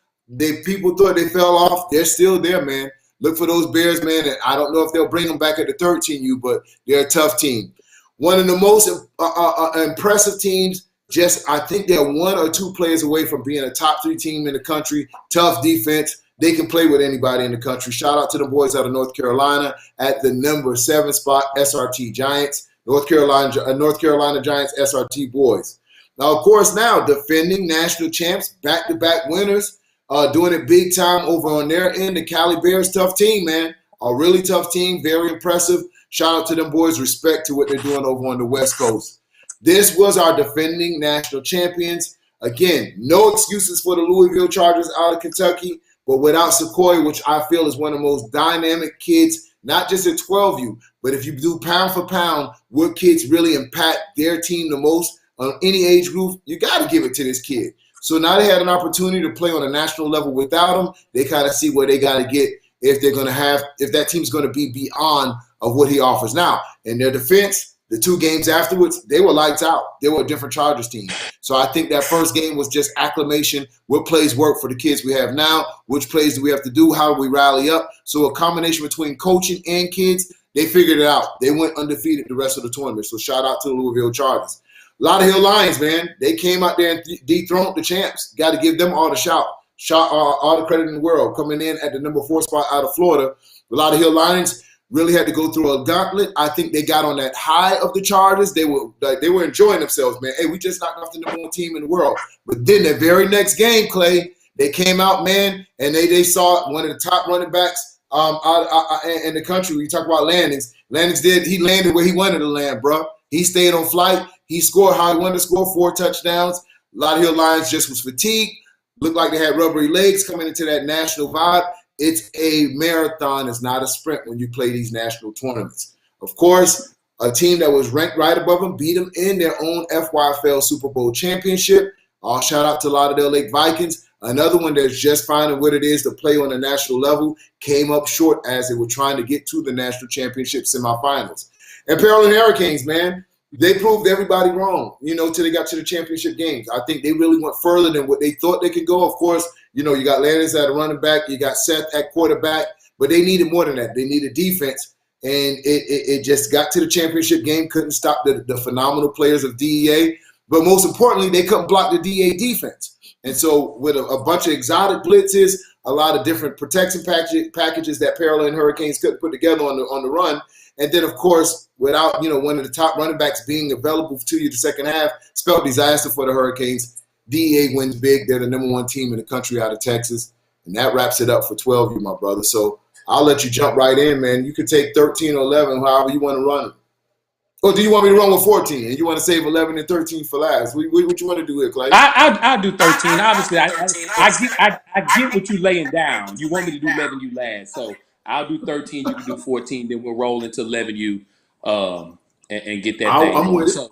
People thought they fell off. They're still there, man. Look for those Bears, man. And I don't know if they'll bring them back at the 13U, but they're a tough team. One of the most impressive teams. I think they're one or two players away from being a top 3 team in the country. Tough defense. They can play with anybody in the country. Shout out to the boys out of North Carolina at the number 7 spot, SRT Giants. North Carolina Giants, SRT boys. Now, of course, defending national champs, back-to-back winners, doing it big time over on their end. The Cali Bears, tough team, man. A really tough team, very impressive. Shout out to them boys. Respect to what they're doing over on the West Coast. This was our defending national champions. Again, no excuses for the Louisville Chargers out of Kentucky. But without Sequoia, which I feel is one of the most dynamic kids, not just at 12U, but if you do pound for pound, what kids really impact their team the most on any age group, you got to give it to this kid. So now they had an opportunity to play on a national level without him. They kind of see where they got to get if that team's going to be beyond of what he offers. Now, in their defense, the 2 games afterwards, they were lights out. They were a different Chargers team. So I think that first game was just acclimation. What plays work for the kids we have now? Which plays do we have to do? How do we rally up? So a combination between coaching and kids, they figured it out. They went undefeated the rest of the tournament. So shout out to the Louisville Chargers. Lauderhill Lions, man, they came out there and dethroned the champs. Got to give them all the all the credit in the world. Coming in at the number 4 spot out of Florida, the Lauderhill Lions really had to go through a gauntlet. I think they got on that high of the Chargers. They were enjoying themselves, man. Hey, we just knocked off the number 1 team in the world. But then the very next game, Clay, they came out, man, and they saw one of the top running backs in the country. We talk about Landings. He landed where he wanted to land, bro. He stayed on flight. He scored how he wanted to score, 4 touchdowns. Lauderhill Lions just was fatigued. Looked like they had rubbery legs coming into that national vibe. It's a marathon. It's not a sprint when you play these national tournaments. Of course, a team that was ranked right above them beat them in their own FYFL Super Bowl championship. Shout out to Lauderdale Lake Vikings. Another one that's just finding what it is to play on a national level, came up short as they were trying to get to the national championship semifinals. And Pearland Hurricanes, man, they proved everybody wrong, till they got to the championship games. I think they really went further than what they thought they could go. Of course, you got Landis at a running back, you got Seth at quarterback, but they needed more than that. They needed defense, and it just got to the championship game, couldn't stop the phenomenal players of DEA, but most importantly, they couldn't block the DEA defense. And so with a bunch of exotic blitzes, a lot of different protection packages that Pearland Hurricanes couldn't put together on the run, and then, of course, without one of the top running backs being available to you the second half, spelled disaster for the Hurricanes. DEA wins big. They're the number 1 team in the country out of Texas. And that wraps it up for 12U, my brother. So I'll let you jump right in, man. You can take 13 or 11, however you want to run them. Or do you want me to run with 14 and you want to save 11 and 13 for last? What you want to do here, Clay? I'll do 13. Obviously, I get what you laying down. You want me to do 11U last. So I'll do 13. You can do 14. Then we'll roll into 11U and get that thing. I'm with it. So,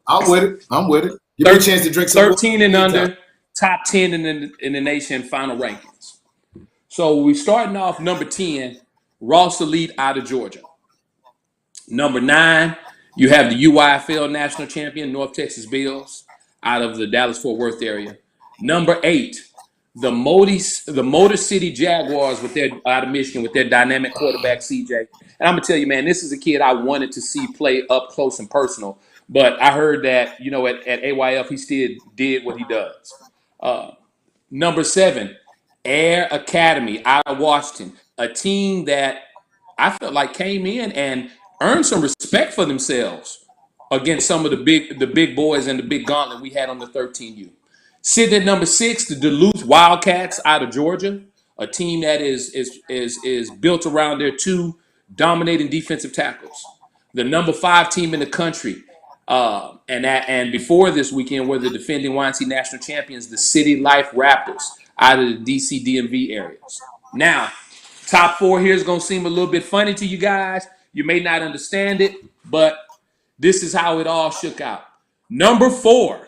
I'm with it. Give me a chance to drink some 13 and under, top 10 in the nation final rankings. So we're starting off number 10, Ross Elite out of Georgia. Number 9, you have the UIFL national champion, North Texas Bills. out of the Dallas-Fort Worth area. Number 8, the Motor City Jaguars with their out of Michigan with their dynamic quarterback CJ. And I'm gonna tell you, man, this is a kid I wanted to see play up close and personal. But I heard that at AYF he still did what he does. Number 7, Air Academy out of Washington, a team that I felt like came in and earned some respect for themselves against some of the big boys and the big gauntlet we had on the 13U. Sitting at number 6, the Duluth Wildcats out of Georgia, a team that is built around their 2 dominating defensive tackles. The number 5 team in the country, and before this weekend were the defending YNC national champions, the City Life Raptors out of the DC DMV areas. Now, top 4 here is going to seem a little bit funny to you guys. You may not understand it, but this is how it all shook out. Number 4,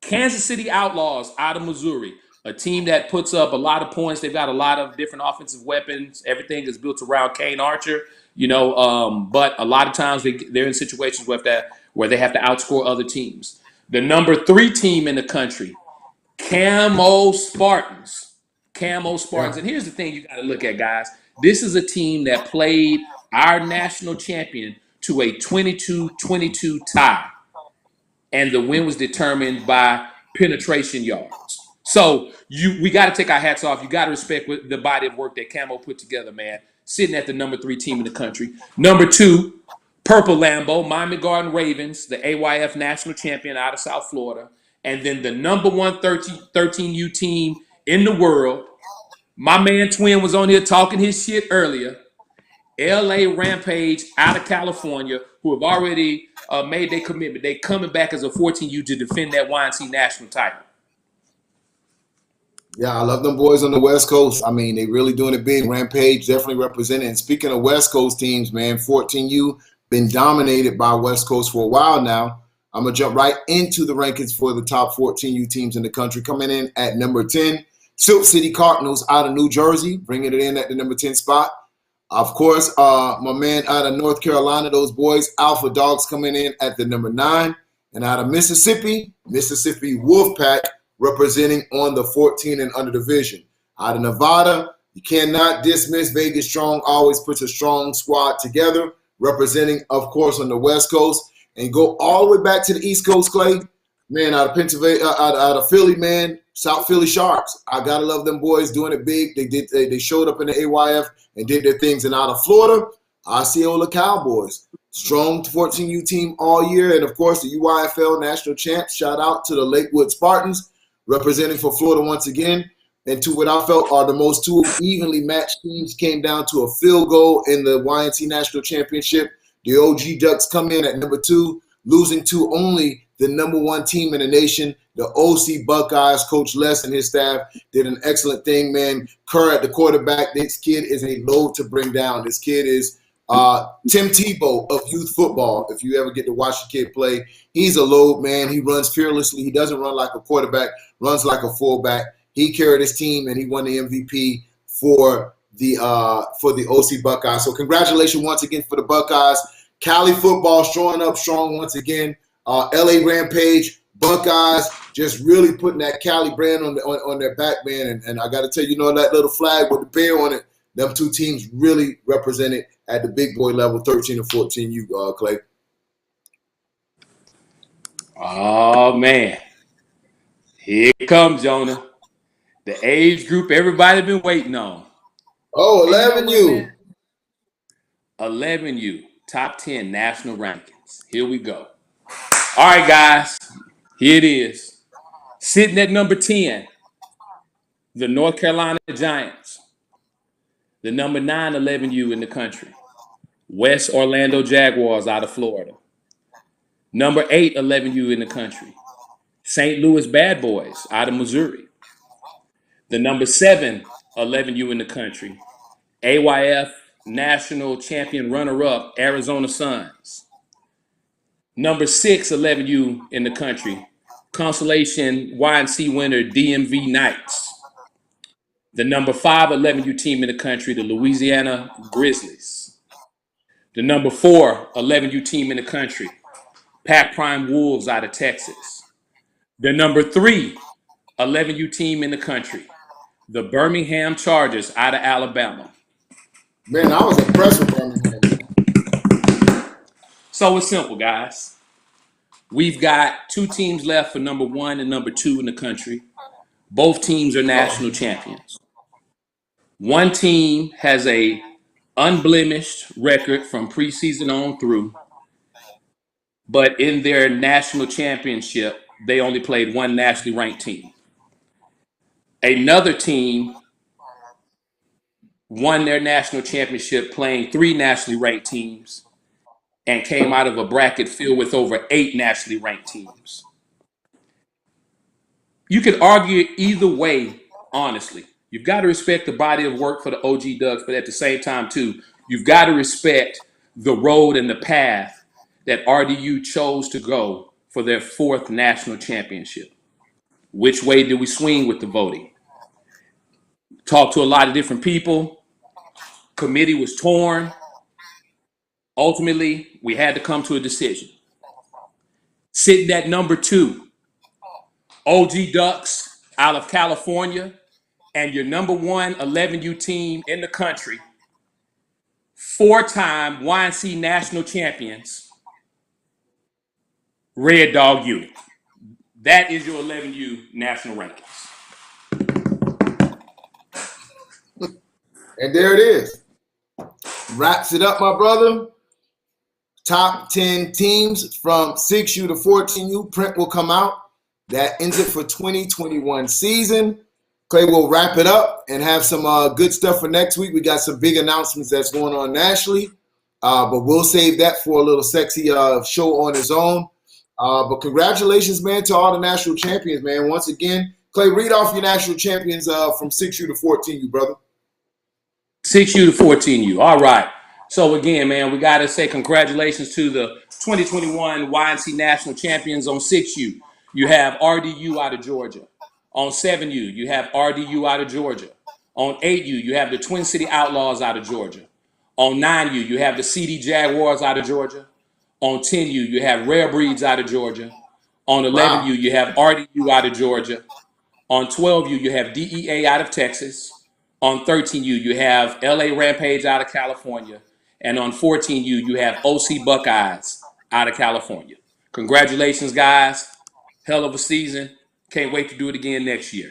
Kansas City Outlaws out of Missouri, a team that puts up a lot of points. They've got a lot of different offensive weapons. Everything is built around Kane Archer, but a lot of times they're in situations where they have to outscore other teams. The number 3 team in the country, Camo Spartans. And here's the thing you got to look at, guys. This is a team that played our national champion to a 22-22 tie. And the win was determined by penetration yards. So we got to take our hats off. You got to respect the body of work that Camo put together, man. Sitting at the number 3 team in the country. Number 2, Purple Lambeau, Miami Garden Ravens, the AYF national champion out of South Florida. And then the number 1 13U team in the world. My man Twin was on here talking his shit earlier. LA Rampage out of California, who have already made their commitment. They coming back as a 14U to defend that YNC national title. Yeah, I love them boys on the West Coast. I mean, they really doing it big. Rampage definitely representing. And speaking of West Coast teams, man, 14U been dominated by West Coast for a while now. I'm going to jump right into the rankings for the top 14U teams in the country. Coming in at number 10, Silk City Cardinals out of New Jersey, bringing it in at the number 10 spot. Of course, my man out of North Carolina, those boys, Alpha Dogs, coming in at the number 9. And out of Mississippi Wolfpack, representing on the 14 and under division. Out of Nevada, you cannot dismiss Vegas Strong, always puts a strong squad together, representing, of course, on the West Coast. And go all the way back to the East Coast, Clay. Man, out of Pennsylvania, out of Philly, man, South Philly Sharks. I gotta love them boys doing it big. They showed up in the AYF and did their things. And out of Florida, Osceola Cowboys. Strong 14U team all year. And, of course, the UYFL national champs. Shout out to the Lakewood Spartans, representing for Florida once again. And to what I felt are the most 2 evenly matched teams, came down to a field goal in the YNC National Championship. The OG Ducks come in at number 2, losing to only the number 1 team in the nation. The OC Buckeyes, Coach Les and his staff did an excellent thing, man. Kerr at the quarterback. This kid is a load to bring down. This kid is Tim Tebow of youth football. If you ever get to watch the kid play, he's a load, man. He runs fearlessly. He doesn't run like a quarterback, runs like a fullback. He carried his team, and he won the MVP for the OC Buckeyes. So congratulations once again for the Buckeyes. Cali football showing up strong once again. LA Rampage, Buckeyes, just really putting that Cali brand on their back, man. And I got to tell you, that little flag with the bear on it, them 2 teams really represented at the big boy level, 13 and 14U, Clay. Oh, man. Here it comes, Jonah. The age group everybody been waiting on. Oh, 11U. 11U, top 10 national rankings. Here we go. All right, guys. Here it is. Sitting at number 10, the North Carolina Giants. The number 9 11U in the country, West Orlando Jaguars out of Florida. Number 8 11U in the country, St. Louis Bad Boys out of Missouri. The number 7 11U in the country, AYF national champion runner-up Arizona Suns. Number 6 11U in the country, Constellation YNC winner DMV Knights. The number 5 11U team in the country, the Louisiana Grizzlies. The number 4 11U team in the country, Pac Prime Wolves out of Texas. The number 3 11U team in the country, the Birmingham Chargers out of Alabama. Man, I was impressed with Birmingham, man. So it's simple, guys. We've got 2 teams left for number 1 and number 2 in the country. Both teams are national champions. One team has a unblemished record from preseason on through, but in their national championship, they only played one nationally ranked team. Another team won their national championship playing 3 nationally ranked teams and came out of a bracket filled with over 8 nationally ranked teams. You could argue either way, honestly. You've got to respect the body of work for the OG Ducks, but at the same time, too, you've got to respect the road and the path that RDU chose to go for their 4th national championship. Which way did we swing with the voting? Talked to a lot of different people. Committee was torn. Ultimately, we had to come to a decision. Sitting at number 2, OG Ducks out of California, and your number 1 11U team in the country, 4-time YNC national champions, Red Dog Unit. That is your 11U national rankings. And there it is. Wraps it up, my brother. Top 10 teams from 6U to 14U. Print will come out. That ends it for 2021 season. Clay will wrap it up and have some good stuff for next week. We got some big announcements that's going on nationally, but we'll save that for a little sexy show on its own. But congratulations, man, to all the national champions, man. Once again, Clay, read off your national champions from 6U to 14U, brother. 6U to 14U. All right. So again, man, we got to say congratulations to the 2021 YNC national champions on 6U. You have RDU out of Georgia. On 7U, you have RDU out of Georgia. On 8U, you have the Twin City Outlaws out of Georgia. On 9U, you have the CD Jaguars out of Georgia. On 10U, you have Rare Breeds out of Georgia. On 11U, you have RDU out of Georgia. On 12U, you have DEA out of Texas. On 13U, you have LA Rampage out of California. And on 14U, you have OC Buckeyes out of California. Congratulations, guys. Hell of a season. Can't wait to do it again next year.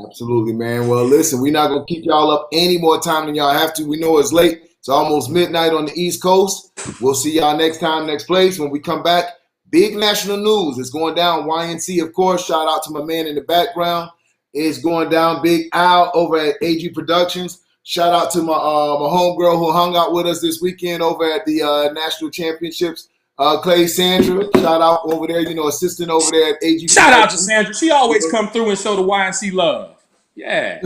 Absolutely, man. Well, listen, we're not going to keep y'all up any more time than y'all have to. We know it's late. It's almost midnight on the East Coast. We'll see y'all next time, next place. When we come back, big national news. It's going down. YNC, of course. Shout out to my man in the background. It's going down. Big Al over at AG Productions. Shout out to my homegirl who hung out with us this weekend over at the National Championships. Clay Sandra, shout out over there, assistant over there at AG. Shout out to Sandra. She always come through and show the YNC love. Yeah.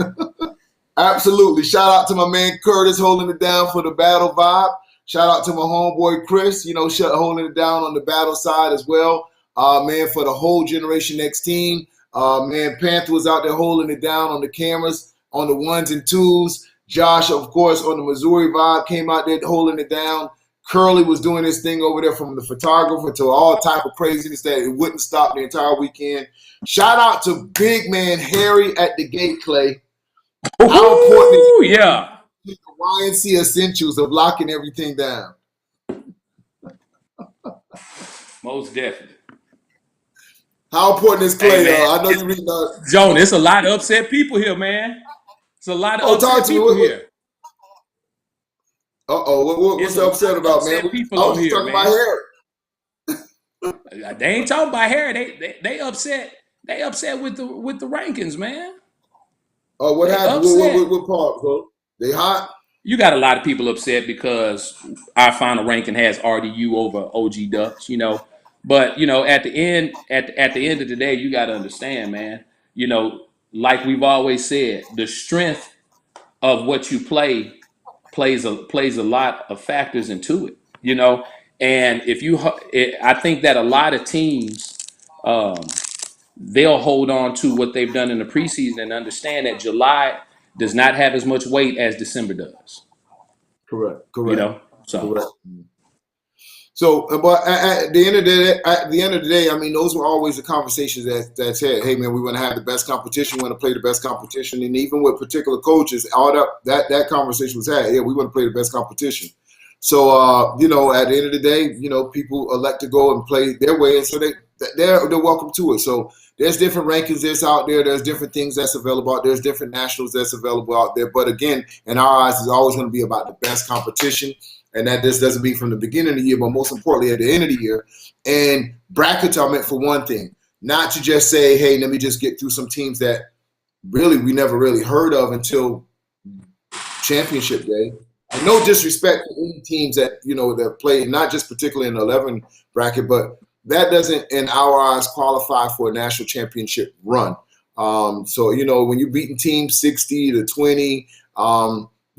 Absolutely. Shout out to my man Curtis holding it down for the battle vibe. Shout out to my homeboy Chris, holding it down on the battle side as well. Man, for the whole Generation X team. Man, Panther was out there holding it down on the cameras, on the 1s and 2s. Josh, of course, on the Missouri vibe, came out there holding it down. Curly was doing his thing over there from the photographer to all type of craziness that it wouldn't stop the entire weekend. Shout out to big man Harry at the gate, Clay. How important is the YNC essentials of locking everything down? Most definitely. How important is Clay? Hey, I know you read that. Joan, there's a lot of upset people here, man. It's a lot of upset people here. What's the upset about, man? I was just talking about hair. They ain't talking about hair. They upset. They upset with the rankings, man. Oh, what happened? What part, bro? They hot? You got a lot of people upset because our final ranking has RDU over OG Ducks, But at the end of the day, you got to understand, man. Like we've always said, the strength of what you play plays a lot of factors into it, and I think that a lot of teams, they'll hold on to what they've done in the preseason and understand that July does not have as much weight as December does. Correct. So. Correct. So, but at the end of the day, I mean, those were always the conversations that said, "Hey, man, we want to have the best competition. We want to play the best competition." And even with particular coaches, all that conversation was had. Yeah, we want to play the best competition. So, you know, at the end of the day, you know, people elect to go and play their way, and so they're welcome to it. So there's different rankings that's out there. There's different things that's available out there. There's different nationals that's available out there. But again, in our eyes, it's always going to be about the best competition. And that this doesn't be from the beginning of the year, but most importantly at the end of the year. And brackets are meant for one thing, not to just say, hey, let me just get through some teams that really we never really heard of until championship day. And no disrespect to any teams that, you know, that play, not just particularly in the 11 bracket, but that doesn't, in our eyes, qualify for a national championship run. So, you know, when you're beating teams 60 to 20,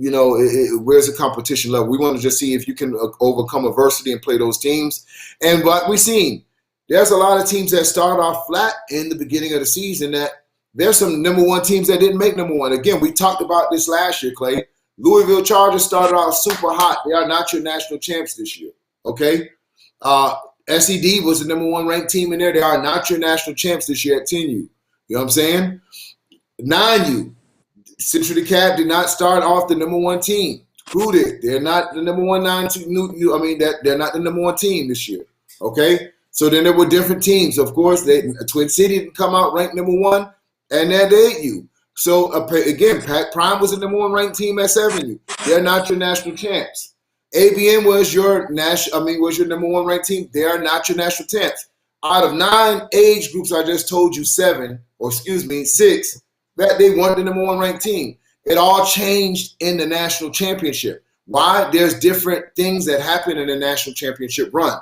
you know, where's the competition level? We want to just see if you can overcome adversity and play those teams. And like we've seen, there's a lot of teams that start off flat in the beginning of the season that there's some number one teams that didn't make number one. Again, we talked about this last year, Clay. Louisville Chargers started off super hot. They are not your national champs this year, okay? SED was the number one ranked team in there. They are not your national champs this year at 10U. You know what I'm saying? 9U. Central DeKalb did not start off the number one team. Who did? They're not the number one they're not the number one team this year. Okay? So then there were different teams. Of course, Twin City didn't come out ranked number one, and they're 8U. So again, Pat Prime was the number one ranked team at 7U. They're not your national champs. ABN was your number one ranked team. They are not your national champs. Out of 9 age groups, I just told you 6. That they weren't the number one ranked team. It all changed in the national championship. Why? There's different things that happen in the national championship run.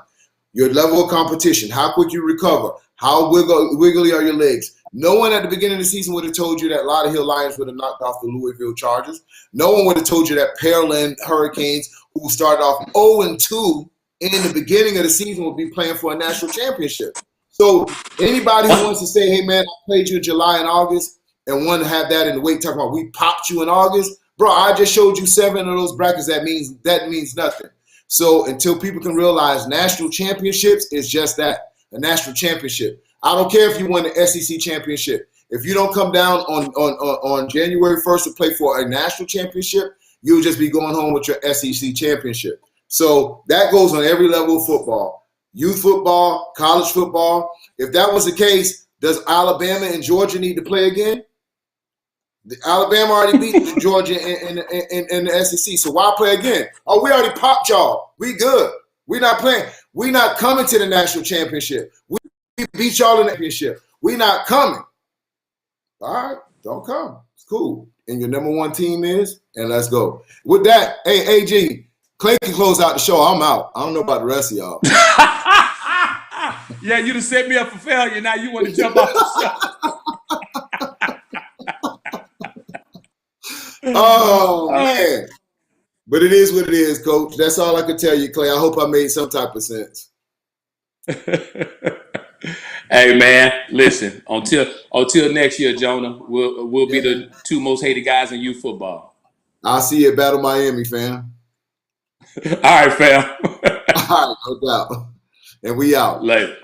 Your level of competition, how quick you recover, how wiggly are your legs. No one at the beginning of the season would have told you that Lauderhill Lions would have knocked off the Louisville Chargers. No one would have told you that Pearland Hurricanes, who started off 0-2 in the beginning of the season, would be playing for a national championship. So anybody who wants to say, hey, man, I played you in July and August, and want to have that in the weight, talking about we popped you in August, bro, I just showed you 7 of those brackets. That means nothing. So until people can realize national championships is just that, a national championship. I don't care if you won the SEC championship. If you don't come down on January 1st to play for a national championship, you'll just be going home with your SEC championship. So that goes on every level of football, youth football, college football. If that was the case, does Alabama and Georgia need to play again? Alabama already beat Georgia in the SEC, so why play again? Oh, we already popped y'all. We good. We're not playing. We're not coming to the national championship. We beat y'all in the championship. We're not coming. All right, don't come. It's cool. And your number one team is, and let's go. With that, hey, AG, Clay can close out the show. I'm out. I don't know about the rest of y'all. Yeah, you done set me up for failure. Now you want to jump off the show. Oh, man. But it is what it is, Coach. That's all I can tell you, Clay. I hope I made some type of sense. Hey, man, listen. Until next year, Jonah, we'll be the 2 most hated guys in youth football. I'll see you at Battle Miami, fam. All right, fam. All right, no doubt. And we out. Later.